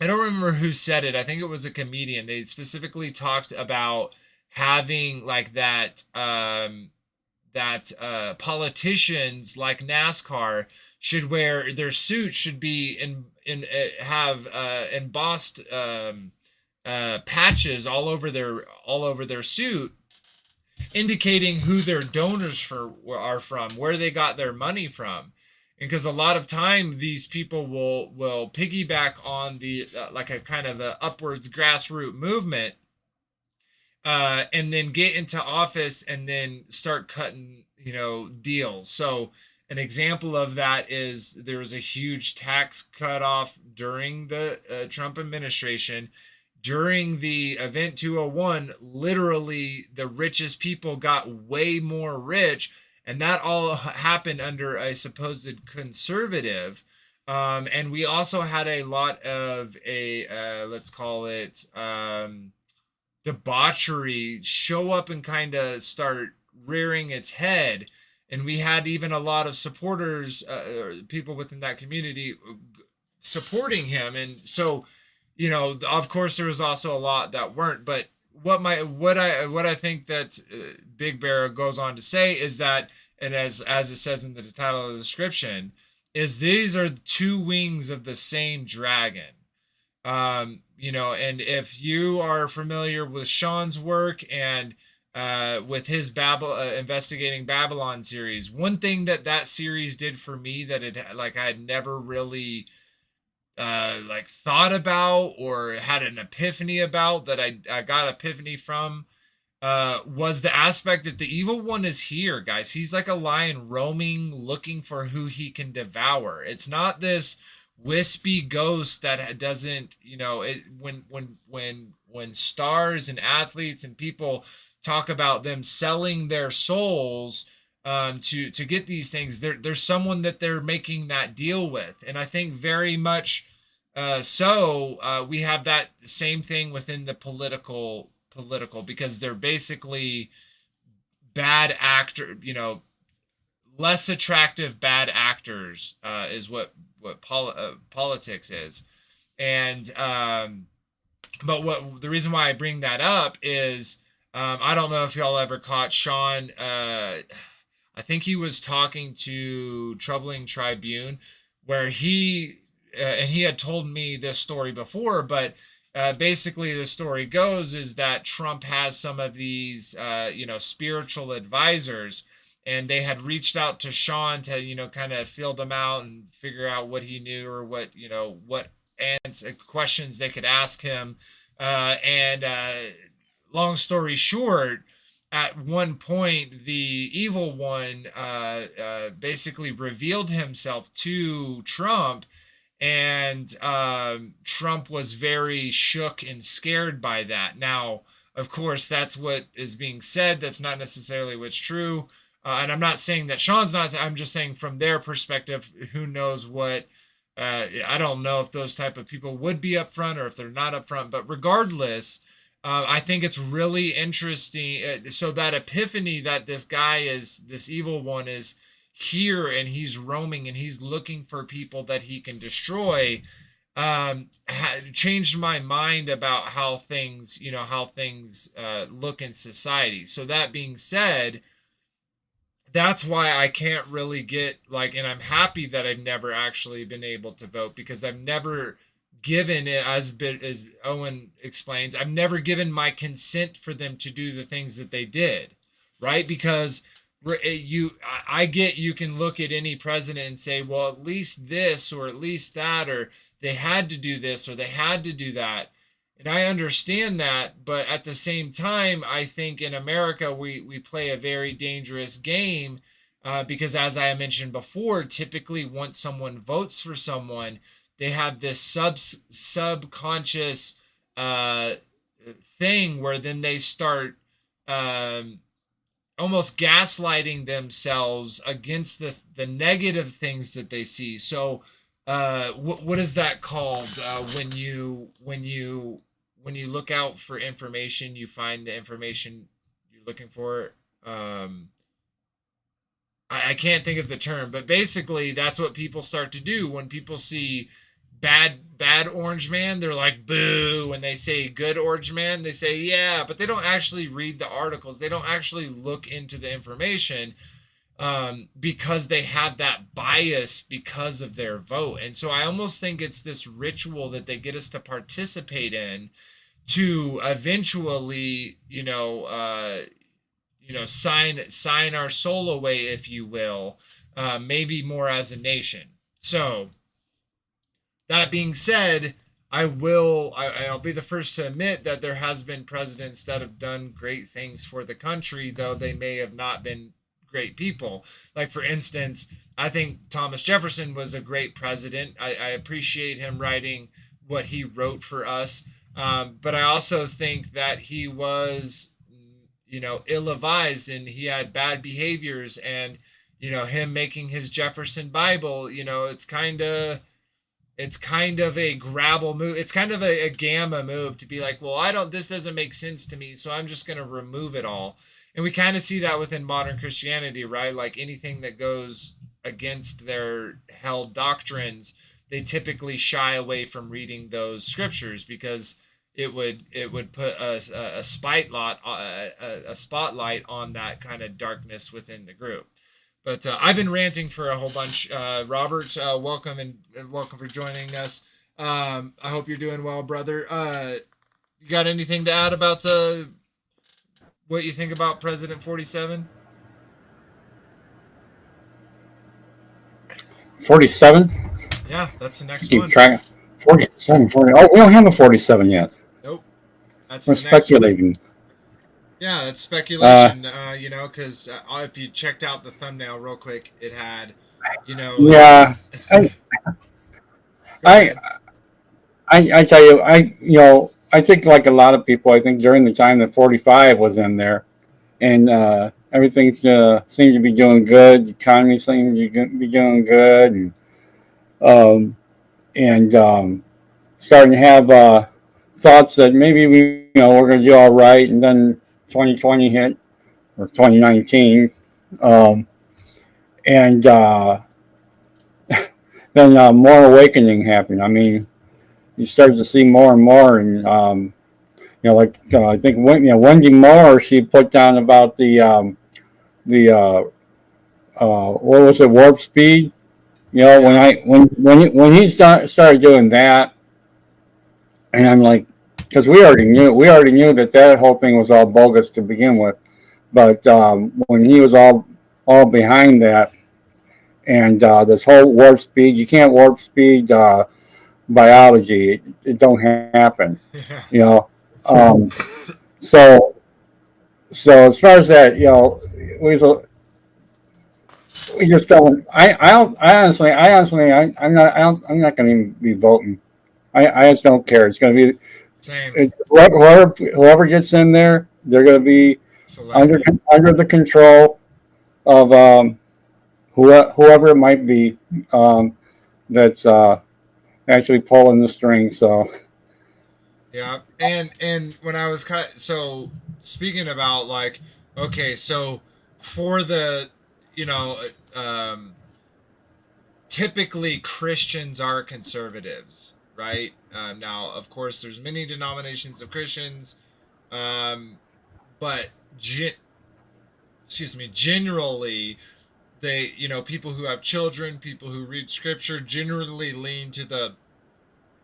A: I don't remember who said it. I think it was a comedian. They specifically talked about having like that politicians like NASCAR should wear their suits should be in have embossed patches all over their suit, indicating who their donors for are from, where they got their money from. Because a lot of time these people will piggyback on the like a kind of a upwards grassroots movement, and then get into office and then start cutting, deals. So an example of that is there was a huge tax cutoff during the Trump administration. During the event 201, literally the richest people got way more rich, and that all happened under a supposed conservative. And we also had a lot of let's call it debauchery show up and kind of start rearing its head. And we had even a lot of supporters, people within that community supporting him. And so, of course, there was also a lot that weren't. But what I think that Big Bear goes on to say is that, and as it says in the title of the description, is these are two wings of the same dragon. And if you are familiar with Sean's work and with his investigating Babylon series, one thing that series did for me that I had never really thought about or had an epiphany about, that I got epiphany from, was the aspect that the evil one is here, guys. He's like a lion roaming, looking for who he can devour. It's not this wispy ghost that doesn't, when stars and athletes and people talk about them selling their souls to get these things, there's someone that they're making that deal with. And I think very much we have that same thing within the political, because they're basically bad actor, less attractive bad actors, is what politics is. And but the reason why I bring that up is, I don't know if y'all ever caught Sean. I think he was talking to Troubling Tribune, where and he had told me this story before, but basically the story goes is that Trump has some of these spiritual advisors, and they had reached out to Sean to kind of fill them out and figure out what he knew, or what questions they could ask him. And long story short, at one point the evil one basically revealed himself to Trump. And Trump was very shook and scared by that. Now, of course, that's what is being said. That's not necessarily what's true. And I'm not saying that Sean's not. I'm just saying from their perspective, who knows what. I don't know if those type of people would be upfront or if they're not upfront. But regardless, I think it's really interesting. So that epiphany that this evil one is here, and he's roaming and he's looking for people that he can destroy, changed my mind about how things look in society. So that being said, that's why I can't really get and I'm happy that I've never actually been able to vote, because I've never given it, as Owen explains, I've never given my consent for them to do the things that they did, right? Because I get, you can look at any president and say, well, at least this or at least that, or they had to do this or they had to do that. And I understand that, but at the same time, I think in America, we play a very dangerous game, because as I mentioned before, typically once someone votes for someone, they have this subconscious thing where then they start almost gaslighting themselves against the negative things that they see. So what is that called, when you look out for information, you find the information you're looking for? I can't think of the term, but basically that's what people start to do when people see bad orange man, they're like boo. When they say good orange man, they say yeah, but they don't actually read the articles. They don't actually look into the information, because they have that bias because of their vote. And so I almost think it's this ritual that they get us to participate in to eventually, sign our soul away, if you will, maybe more as a nation. So that being said, I'll be the first to admit that there has been presidents that have done great things for the country, though they may have not been great people. Like, for instance, I think Thomas Jefferson was a great president. I appreciate him writing what he wrote for us. But I also think that he was, ill-advised, and he had bad behaviors, and, him making his Jefferson Bible, it's kind of a grabble move. It's kind of a gamma move to be like, well, this doesn't make sense to me, so I'm just going to remove it all. And we kind of see that within modern Christianity, right? Like anything that goes against their held doctrines, they typically shy away from reading those scriptures because it would put a spotlight on that kind of darkness within the group. But I've been ranting for a whole bunch. Robert, welcome and welcome for joining us. I hope you're doing well, brother. You got anything to add about what you think about President 47?
D: 47?
A: Yeah, that's the next
D: Keep
A: one.
D: track. 47, 40. Oh, we don't have a 47 yet.
A: Nope. That's
D: We're
A: the next
D: speculating.
A: one. Yeah, that's speculation, because if you checked out the thumbnail real quick, it had,
D: Yeah. I tell you, I think like a lot of people, I think during the time that 45 was in there, and everything seemed to be doing good. The economy seemed to be doing good, and starting to have thoughts that maybe we're going to do all right, and then 2020 hit, or 2019, and then more awakening happened. I mean, you started to see more and more, and I think Wendy Moore, she put down about the what was it, warp speed. When he started doing that, and I'm like, because we already knew that whole thing was all bogus to begin with, but when he was all behind that, and this whole warp speed, you can't warp speed biology. It don't happen, you know. So as far as that, we just don't. I honestly, I'm not going to be voting. I just don't care. It's going to be
A: Same.
D: Whoever gets in there, they're going to be under the control of whoever it might be that's actually pulling the strings. So
A: Yeah, and when I was so speaking about like, okay, so for the, typically Christians are conservatives, right? Now, of course, there's many denominations of Christians, but generally, they, people who have children, people who read scripture, generally lean to the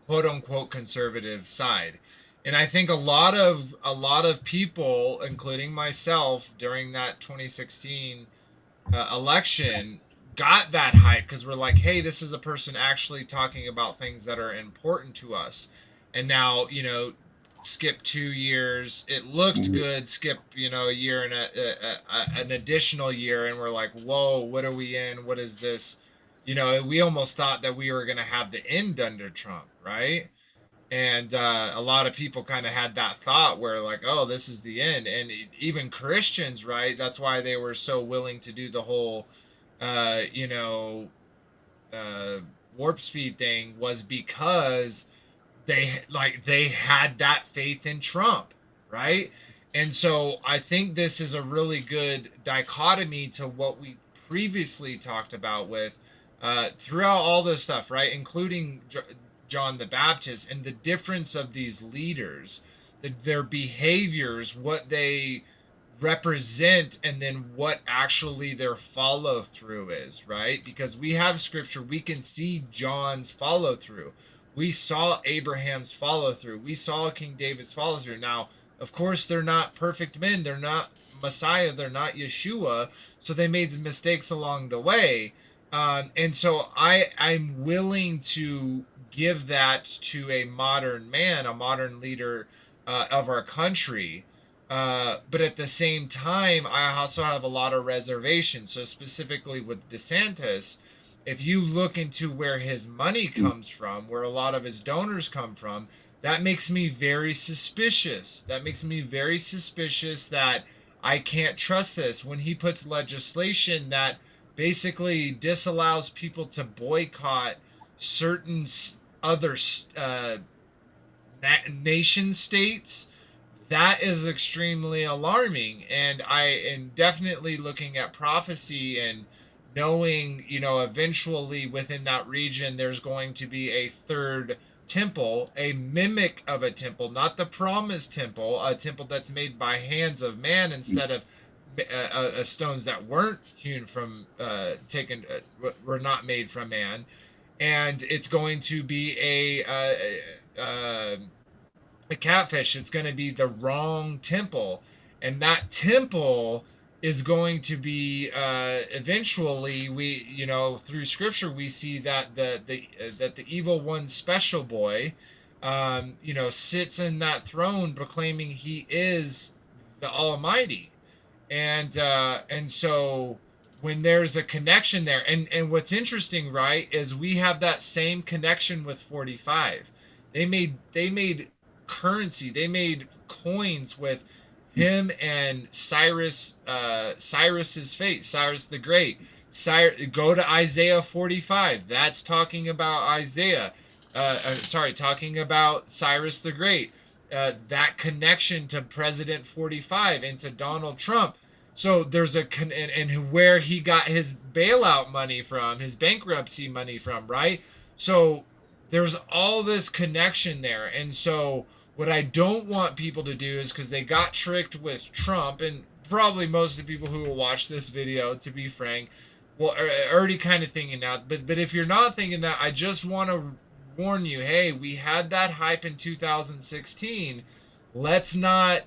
A: quote unquote conservative side. And I think a lot of people, including myself, during that 2016 election, got that hype because we're like, hey, this is a person actually talking about things that are important to us. And now, skip 2 years, it looked good. Skip, a year and an additional year, and we're like, whoa, what are we in? What is this? We almost thought that we were going to have the end under Trump, right? And a lot of people kind of had that thought where like, oh, this is the end. And even Christians, right? That's why they were so willing to do the whole, warp speed thing, was because they had that faith in Trump, right? And so I think this is a really good dichotomy to what we previously talked about with throughout all this stuff, right? Including John the Baptist, and the difference of these leaders, their behaviors, what they represent, and then what actually their follow through is, right? Because we have scripture, we can see John's follow through. We saw Abraham's follow through. We saw King David's follow through. Now, of course, they're not perfect men. They're not Messiah. They're not Yeshua. So they made mistakes along the way. And so I'm willing to give that to a modern man, a modern leader of our country. But at the same time, I also have a lot of reservations. So specifically with DeSantis, if you look into where his money comes from, where a lot of his donors come from, that makes me very suspicious. That makes me very suspicious that I can't trust this. When he puts legislation that basically disallows people to boycott certain other nation states, that is extremely alarming. And I am definitely looking at prophecy and knowing, eventually within that region there's going to be a third temple, a mimic of a temple, not the promised temple, a temple that's made by hands of man instead of stones that weren't hewn from were not made from man. And it's going to be a catfish. It's going to be the wrong temple, and that temple is going to be eventually, we through scripture we see that the evil one, special boy, sits in that throne proclaiming he is the Almighty. And so when there's a connection there, and what's interesting, right, is we have that same connection with 45. They made currency, they made coins with him and Cyrus's face, Cyrus the Great. Go to Isaiah 45. That's talking about Isaiah. Talking about Cyrus the Great. That connection to President 45 and to Donald Trump. So there's and where he got his bailout money from, his bankruptcy money from, right? So there's all this connection there. And so what I don't want people to do is, because they got tricked with Trump, and probably most of the people who will watch this video, to be frank, will already kind of thinking that. But if you're not thinking that, I just want to warn you, hey, we had that hype in 2016. Let's not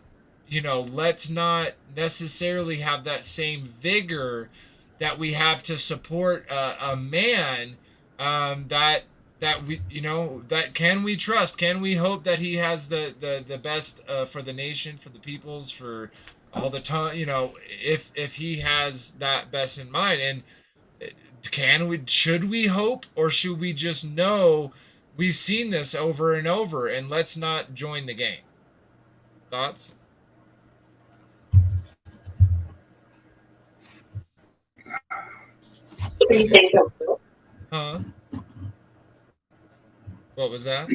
A: necessarily have that same vigor that we have to support a man that we that can we trust, can we hope that he has the best for the nation, for the peoples, for all the time, if he has that best in mind. And should we hope, or should we just know we've seen this over and over and let's not join the game? Thoughts?
B: What do you think?
A: Huh? What was that?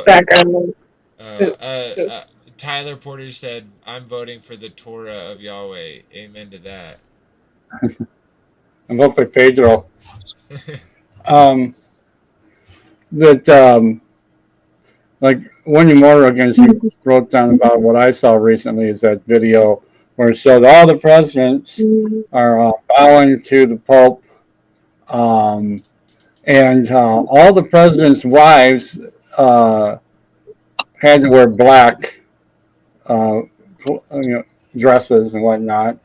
B: Background.
A: Tyler Porter said, "I'm voting for the Torah of Yahweh." Amen to that.
D: I'm voting for Pedro. Like Wendy Morgan, she wrote down about what I saw recently is that video where it showed all the presidents are bowing to the Pope, and all the presidents' wives had to wear black dresses and whatnot,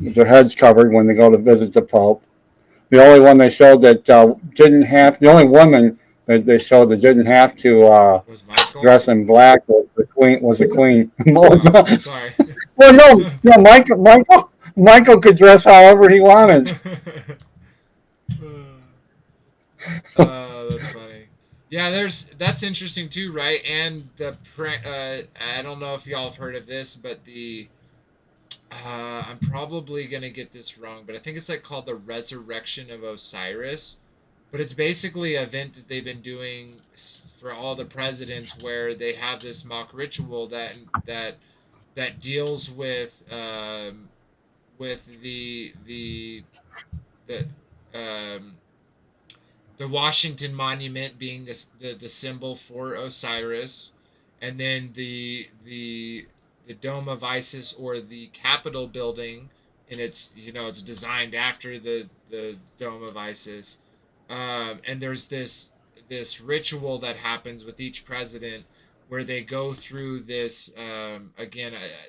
D: with their heads covered when they go to visit the Pope. The only one they showed that the only woman that they showed that didn't have to dress in black was the Queen.
A: Oh, sorry.
D: Well, no, Michael could dress however he wanted.
A: That's funny. Yeah, that's interesting too, right? And I don't know if y'all have heard of this, but I'm probably gonna get this wrong, but I think it's called the Resurrection of Osiris. But it's basically an event that they've been doing for all the presidents, where they have this mock ritual that deals with with the um, the Washington Monument being the symbol for Osiris, and then the Dome of Isis, or the Capitol building, and it's designed after the Dome of Isis, and there's this ritual that happens with each president where they go through this, again, I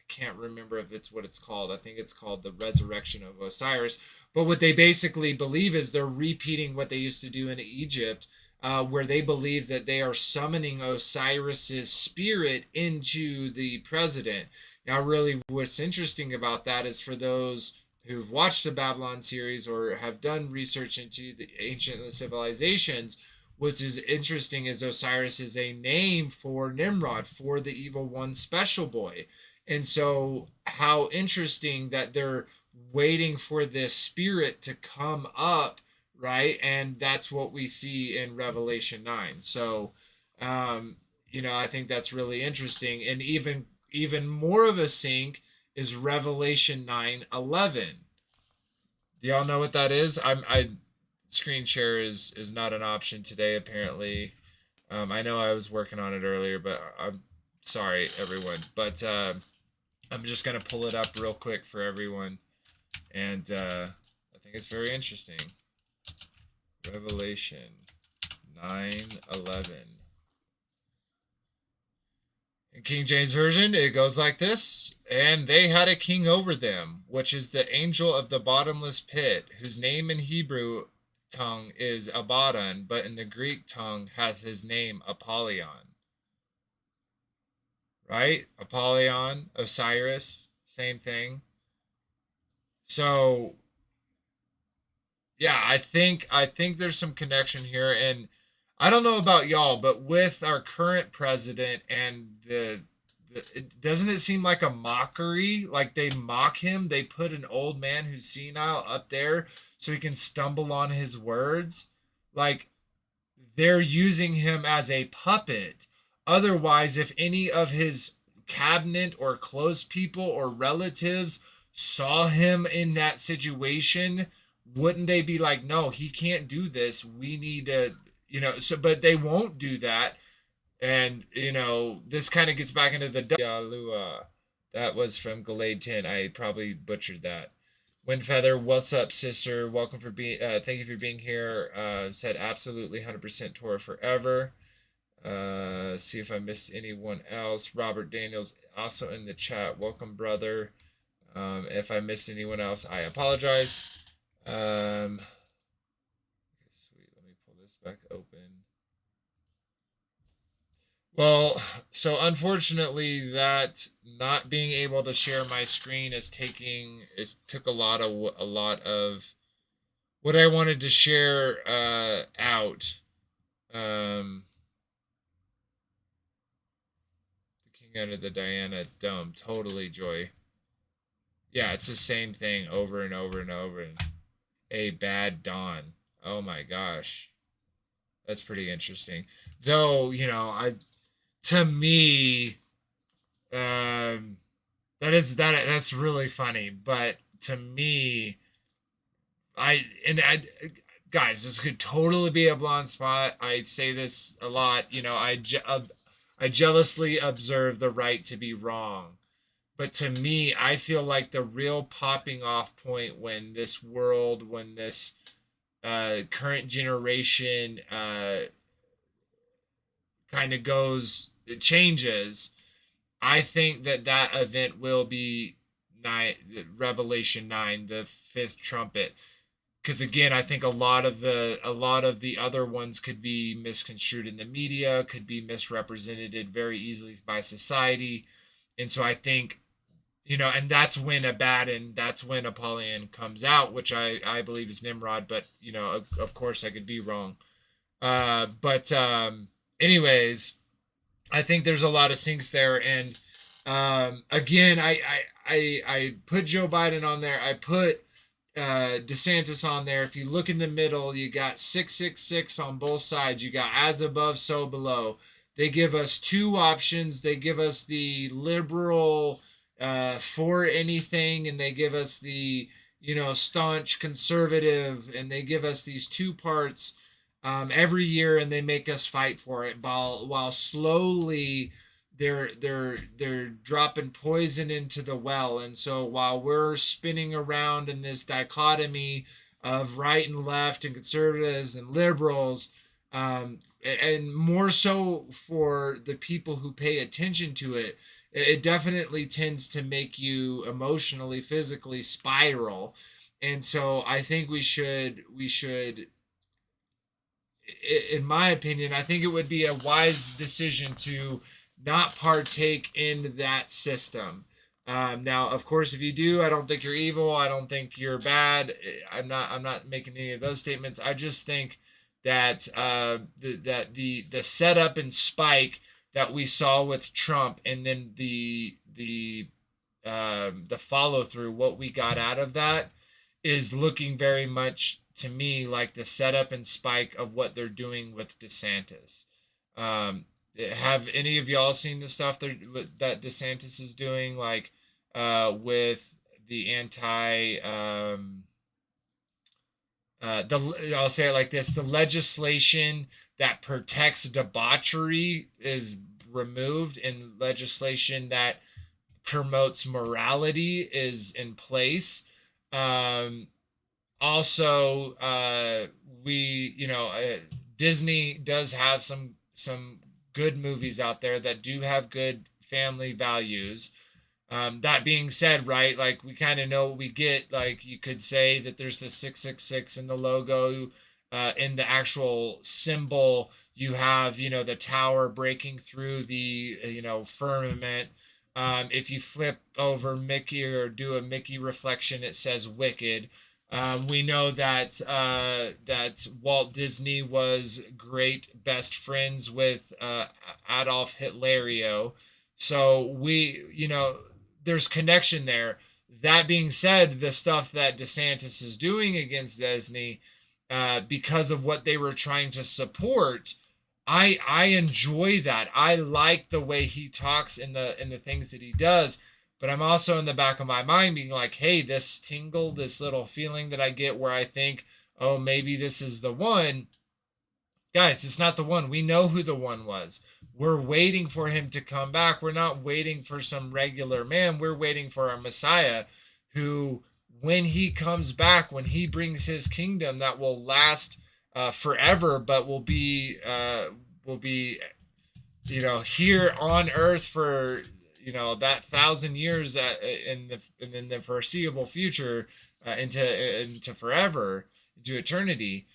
A: can't remember if it's what it's called. I think it's called the resurrection of Osiris. But what they basically believe is they're repeating what they used to do in Egypt, where they believe that they are summoning Osiris's spirit into the president. Now, really, what's interesting about that is, for those who've watched the Babylon series or have done research into the ancient civilizations, what is interesting is Osiris is a name for Nimrod, for the evil one, special boy. And so, how interesting that they're waiting for this spirit to come up, right? And that's what we see in Revelation 9. So, I think that's really interesting. And even more of a sync is Revelation 9:11. Do y'all know what that is? I screen share is not an option today, apparently. I know I was working on it earlier, but I'm sorry, everyone. But I'm just gonna pull it up real quick for everyone, and I think it's very interesting. Revelation 9:11. In King James Version, it goes like this: "And they had a king over them, which is the angel of the bottomless pit, whose name in Hebrew tongue is Abaddon, but in the Greek tongue hath his name Apollyon." Right? Apollyon, Osiris, same thing. So, yeah, I think there's some connection here, and I don't know about y'all, but with our current president and doesn't it seem like a mockery? Like they mock him. They put an old man who's senile up there so he can stumble on his words. Like they're using him as a puppet. Otherwise, if any of his cabinet or close people or relatives saw him in that situation, wouldn't they be like, no, he can't do this. We need to, but they won't do that. And, this kind of gets back into the Yalua. That was from Galade 10. I probably butchered that. Windfeather, what's up, sister? Welcome for being, thank you for being here. Said absolutely 100% Torah forever. See if I missed anyone else. Robert Daniels also in the chat. Welcome, brother. If I missed anyone else, I apologize. Okay, sweet. Let me pull this back open. Well, so unfortunately, that not being able to share my screen took a lot of what I wanted to share out. The King under the Diana Dome, totally, Joy. Yeah, it's the same thing over and over and over. And a bad dawn. Oh my gosh, that's pretty interesting. Though, to me, that's really funny. But to me, guys, this could totally be a blind spot. I say this a lot. I jealously observe the right to be wrong. But to me, I feel like the real popping off point when this current generation kind of changes, I think that event will be Revelation 9, the fifth trumpet. Because again, I think a lot of the other ones could be misconstrued in the media, could be misrepresented very easily by society. And so I think, and that's when Apollyon comes out, which I believe is Nimrod, but, of course I could be wrong. Anyways, I think there's a lot of syncs there. And again, I put Joe Biden on there. I put DeSantis on there. If you look in the middle, you got 666 on both sides. You got as above, so below. They give us two options. They give us the liberal for anything, and they give us the staunch conservative, and they give us these two parts every year, and they make us fight for it while slowly they're dropping poison into the well. And so while we're spinning around in this dichotomy of right and left and conservatives and liberals, and more so for the people who pay attention to it, it definitely tends to make you emotionally, physically spiral. And so I think we should, in my opinion, I think it would be a wise decision to not partake in that system. Now, of course, if you do, I don't think you're evil. I don't think you're bad. I'm not making any of those statements. I just think that the setup and spike that we saw with Trump, and then the follow through, what we got out of that, is looking very much to me like the setup and spike of what they're doing with DeSantis. Have any of y'all seen the stuff that DeSantis is doing, like with the I'll say it like this: the legislation that protects debauchery is removed, and legislation that promotes morality is in place. Also, Disney does have some good movies out there that do have good family values. That being said, right, like, we kind of know what we get. Like, you could say that there's the 666 in the logo, in the actual symbol. You have, the tower breaking through the, firmament. If you flip over Mickey or do a Mickey reflection, it says wicked. We know that that Walt Disney was great best friends with Adolf Hitlerio. So there's connection there. That being said, the stuff that DeSantis is doing against Disney, because of what they were trying to support, I enjoy that. I like the way he talks and the things that he does. But I'm also in the back of my mind being like, hey, this tingle, this little feeling that I get where I think, oh, maybe this is the one. Guys, it's not the one. We know who the one was. We're waiting for him to come back. We're not waiting for some regular man. We're waiting for our Messiah, who, when he comes back, when he brings his kingdom that will last forever, but will be here on earth for that 1,000 years in the foreseeable future, into forever, into eternity.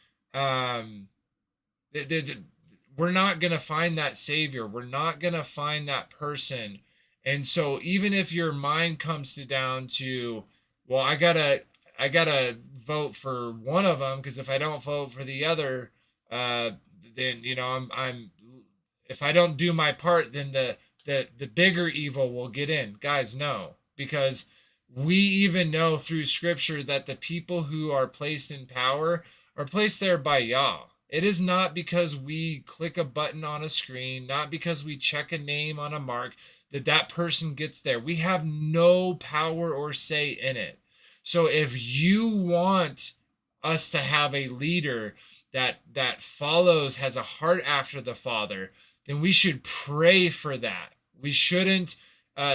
A: We're not going to find that savior. We're not going to find that person. And so even if your mind comes down to, well, I gotta vote for one of them, because if I don't vote for the other, then I'm if I don't do my part, then the bigger evil will get in. Guys, no, because we even know through scripture that the people who are placed in power are placed there by Yah. It is not because we click a button on a screen, not because we check a name on a mark, that person gets there. We have no power or say in it. So if you want us to have a leader that follows, has a heart after the Father, then we should pray for that. We shouldn't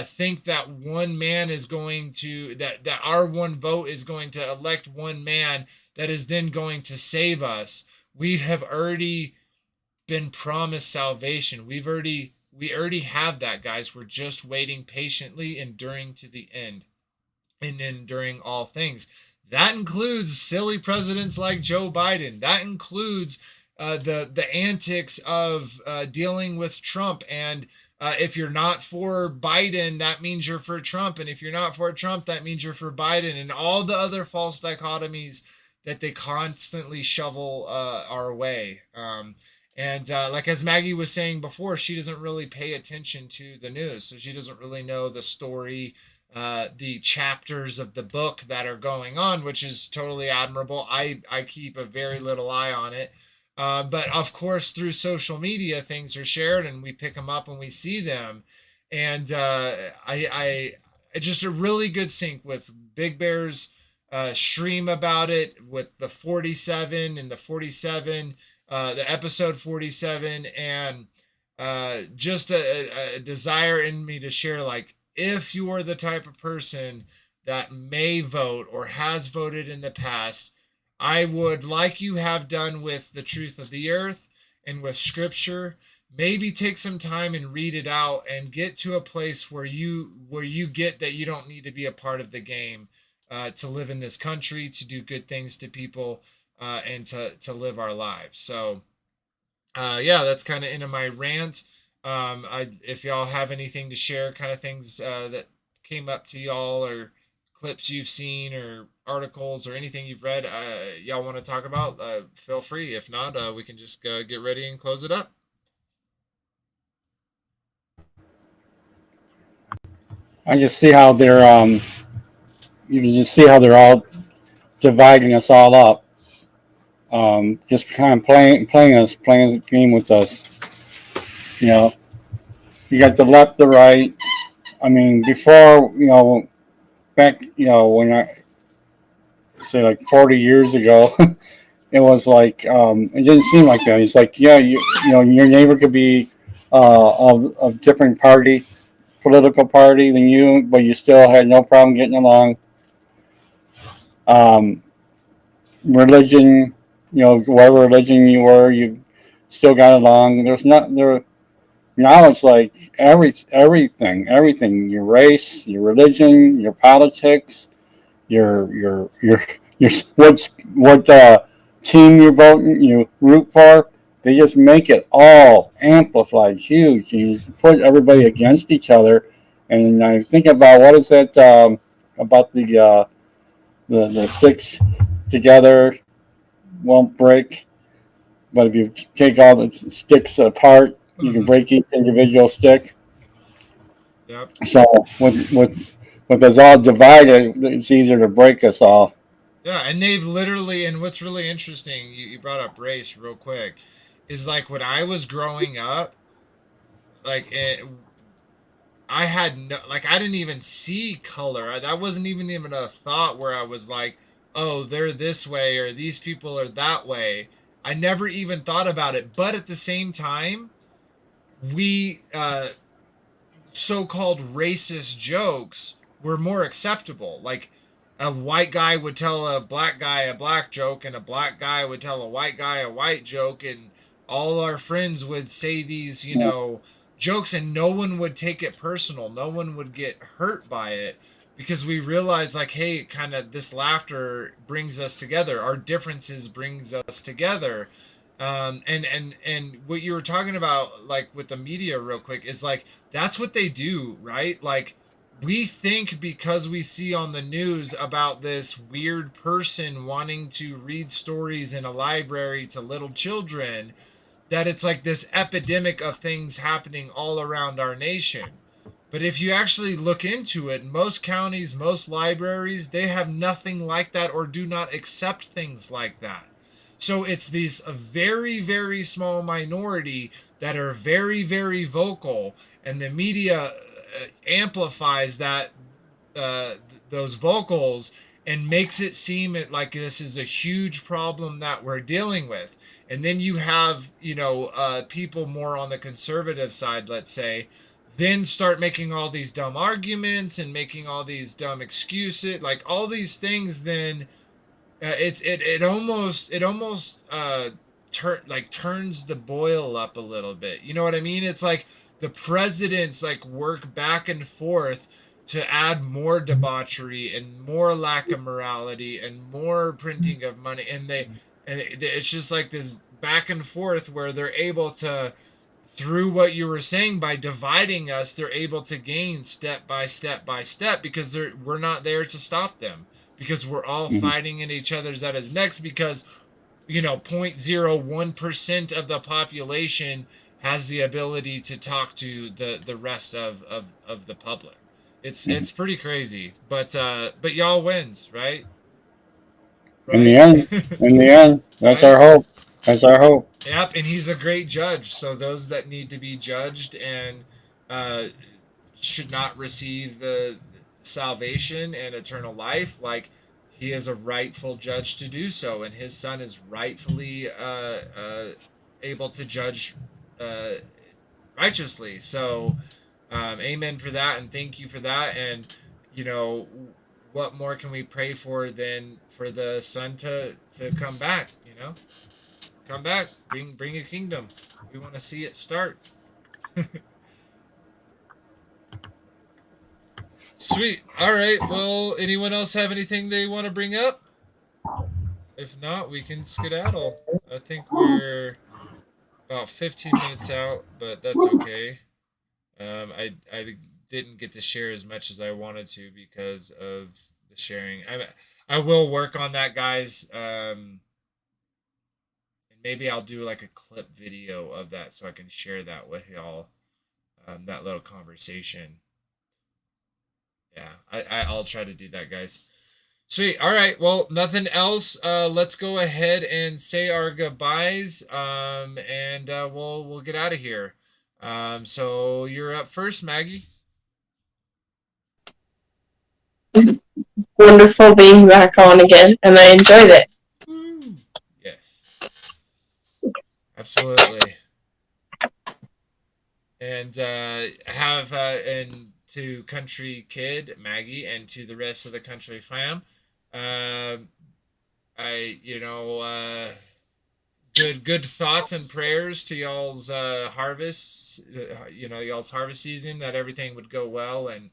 A: think that one man is going to, that our one vote is going to elect one man that is then going to save us. We have already been promised salvation. We already have that, guys. We're just waiting patiently, enduring to the end, and enduring all things. That includes silly presidents like Joe Biden. That includes the antics of dealing with Trump. And if you're not for Biden, that means you're for Trump. And if you're not for Trump, that means you're for Biden, and all the other false dichotomies that they constantly shovel our way. And like as Maggie was saying before, she doesn't really pay attention to the news. So she doesn't really know the story, the chapters of the book that are going on, which is totally admirable. I keep a very little eye on it. But of course, through social media, things are shared and we pick them up and we see them. And just a really good sync with Big Bear's stream about it, with the 47 and the 47, the episode 47, and just a desire in me to share, like, if you are the type of person that may vote or has voted in the past, I would, like you have done with the truth of the earth and with scripture, maybe take some time and read it out and get to a place where you get that you don't need to be a part of the game, to live in this country, to do good things to people, and to live our lives. So yeah, that's kind of into my rant. If y'all have anything to share, kind of things that came up to y'all, or clips you've seen, or articles, or anything you've read, y'all want to talk about, feel free. If not, we can just get ready and close it up.
D: I just see how they're you can just see how they're all dividing us all up. Just kind of playing a game with us. You know, you got the left, the right. I mean, before, back, when I say like 40 years ago, it was like, it didn't seem like that. It's like, yeah, your neighbor could be of different political party than you, but you still had no problem getting along. Um, Religion, whatever religion you were, you still got along. There's not there. Now it's like everything. Your race, your religion, your politics, your what team you root for. They just make it all amplified, huge. You put everybody against each other, and I think about what is that about the sticks together won't break, but if you take all the sticks apart, you can break each individual stick.
A: Yep.
D: So with us all divided, it's easier to break us all.
A: Yeah, and they've literally, and what's really interesting, you brought up race real quick, is like when I was growing up, like I had no, like, I didn't even see color. That wasn't even a thought where I was like, oh, they're this way or these people are that way. I never even thought about it. But at the same time, we so-called racist jokes were more acceptable. Like, a white guy would tell a black guy a black joke, and a black guy would tell a white guy a white joke, and all our friends would say these, jokes, and no one would take it personal. No one would get hurt by it, because we realized, like, hey, kind of this laughter brings us together. Our differences brings us together. And what you were talking about, like, with the media real quick, is like, that's what they do, right? Like, we think because we see on the news about this weird person wanting to read stories in a library to little children, that it's like this epidemic of things happening all around our nation. But if you actually look into it, most counties, most libraries, they have nothing like that, or do not accept things like that. So it's these a very, very small minority that are very, very vocal, and the media amplifies that, uh, those vocals, and makes it seem like this is a huge problem that we're dealing with. And then you have, people more on the conservative side, let's say, then start making all these dumb arguments and making all these dumb excuses, like all these things. Then it almost turns the boil up a little bit. You know what I mean? It's like the presidents like work back and forth to add more debauchery and more lack of morality and more printing of money, and it's just like this back and forth where they're able to, through what you were saying, by dividing us, they're able to gain step by step by step, because we're not there to stop them, because we're all fighting in each other's at his necks, because 0.01% of the population has the ability to talk to the rest of the public. It's pretty crazy, but y'all wins, right?
D: In the
A: Right?
D: end, that's
A: Right?
D: our hope. That's our hope.
A: Yep, and he's a great judge. So those that need to be judged and uh, should not receive the salvation and eternal life, like he is a rightful judge to do so, and his son is rightfully able to judge uh, righteously. So, amen for that, and thank you for that. And you know, what more can we pray for than for the son to come back? You know, come back, bring a kingdom. We want to see it start. Sweet. All right. Well, anyone else have anything they want to bring up? If not, we can skedaddle. I think we're about 15 minutes out, but that's okay. I didn't get to share as much as I wanted to because of the sharing. I will work on that, guys. And maybe I'll do like a clip video of that so I can share that with y'all. That little conversation. Yeah, I'll try to do that, guys. Sweet. All right. Well, nothing else. Let's go ahead and say our goodbyes. And we'll get out of here. So you're up first, Maggie.
B: Wonderful being back on again, and I enjoyed it.
A: Woo. Yes, absolutely. And and to Country Kid, Maggie, and to the rest of the Country Fam, I good thoughts and prayers to y'all's harvests. Y'all's harvest season, that everything would go well and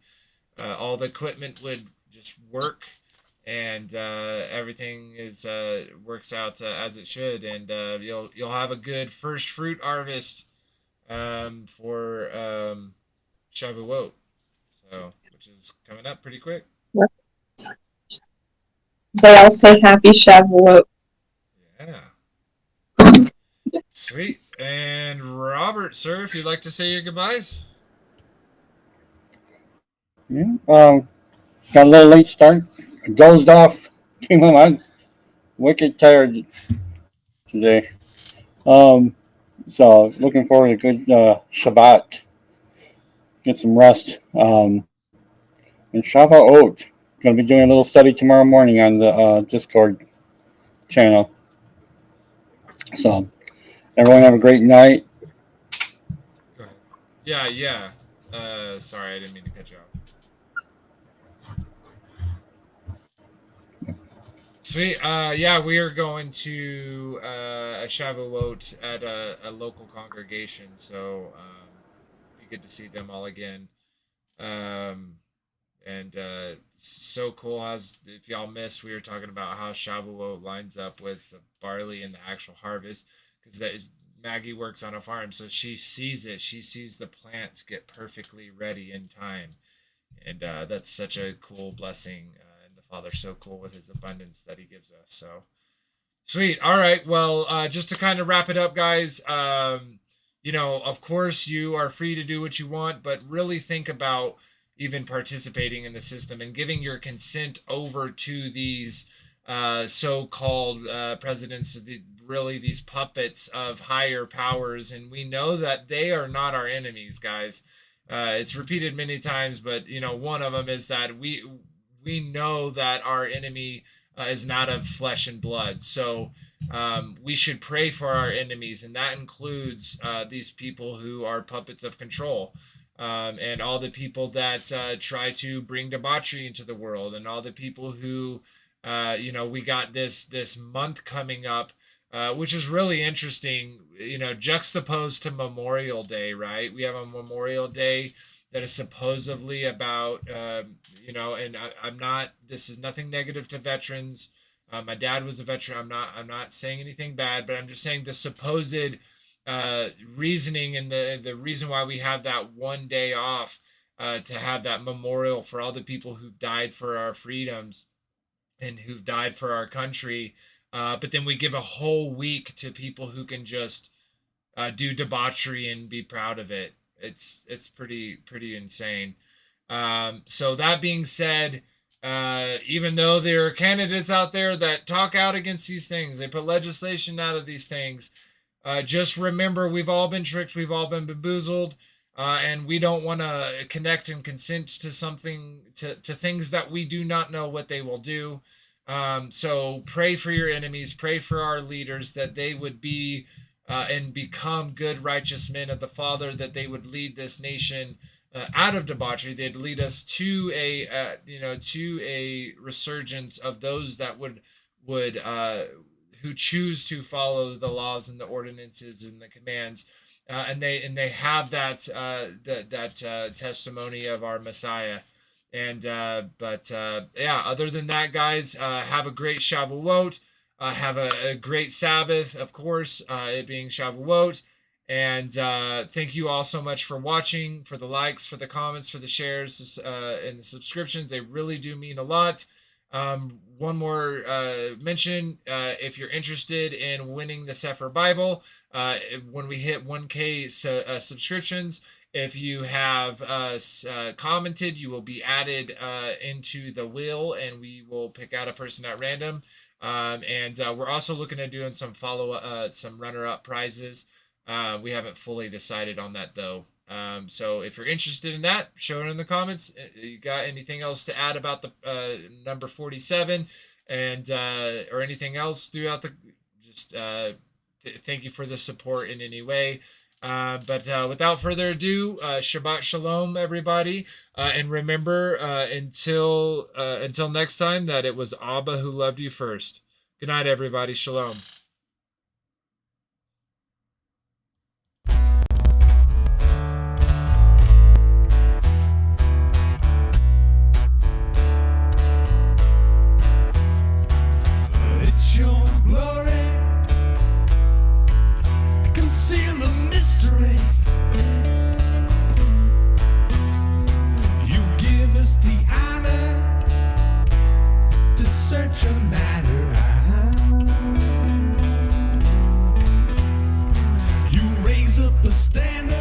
A: all the equipment would just work, and everything is works out as it should, and you'll have a good first fruit harvest for Shavuot, so which is coming up pretty quick.
B: They all say happy Shavuot.
A: Yeah. Sweet. And Robert, sir, if you'd like to say your goodbyes.
D: Yeah. Got a little late start. I dozed off. Came home. I'm wicked tired today. So looking forward to a good Shabbat. Get some rest. And Shavuot. Going to be doing a little study tomorrow morning on the Discord channel. So everyone have a great night.
A: Go ahead. Yeah. Sorry, I didn't mean to cut you off. Sweet. Yeah, we are going to a Shavuot at a local congregation, so be good to see them all again. And so cool. If y'all missed, we were talking about how Shavuot lines up with the barley and the actual harvest, because that is Maggie works on a farm, so she sees it. She sees the plants get perfectly ready in time, and that's such a cool blessing. And the Father's so cool with His abundance that He gives us. So sweet. All right. Well, just to kind of wrap it up, guys. Of course, you are free to do what you want, but really think about even participating in the system and giving your consent over to these so-called presidents, really these puppets of higher powers. And we know that they are not our enemies, guys. It's repeated many times, but one of them is that we know that our enemy is not of flesh and blood. So we should pray for our enemies, and that includes these people who are puppets of control. And all the people that try to bring debauchery into the world, and all the people who, we got this month coming up, which is really interesting, juxtaposed to Memorial Day, right? We have a Memorial Day that is supposedly about, and I'm not, this is nothing negative to veterans. My dad was a veteran. I'm not saying anything bad, but I'm just saying the supposed reasoning and the reason why we have that one day off to have that memorial for all the people who've died for our freedoms and who've died for our country, but then we give a whole week to people who can just do debauchery and be proud of it. It's pretty insane. So that being said, even though there are candidates out there that talk out against these things, they put legislation out of these things, just remember, we've all been tricked. We've all been bamboozled. and we don't want to connect and consent to to things that we do not know what they will do. So pray for your enemies, pray for our leaders, that they would be and become good, righteous men of the Father, that they would lead this nation out of debauchery. They'd lead us to a resurgence of those that would who choose to follow the laws and the ordinances and the commands, and they have that testimony of our Messiah. And other than that, guys, have a great Shavuot. Have a great Sabbath, of course, it being Shavuot. And thank you all so much for watching, for the likes, for the comments, for the shares, and the subscriptions. They really do mean a lot. One more mention, if you're interested in winning the Sefer Bible, when we hit 1K subscriptions, if you have commented, you will be added into the wheel, and we will pick out a person at random. And we're also looking at doing some some runner-up prizes. We haven't fully decided on that though. So if you're interested in that, show it in the comments. You got anything else to add about the number 47 and or anything else throughout the? Just thank you for the support in any way. But without further ado, Shabbat Shalom, everybody, and remember until next time that it was Abba who loved you first. Good night, everybody. Shalom.
E: Stand up.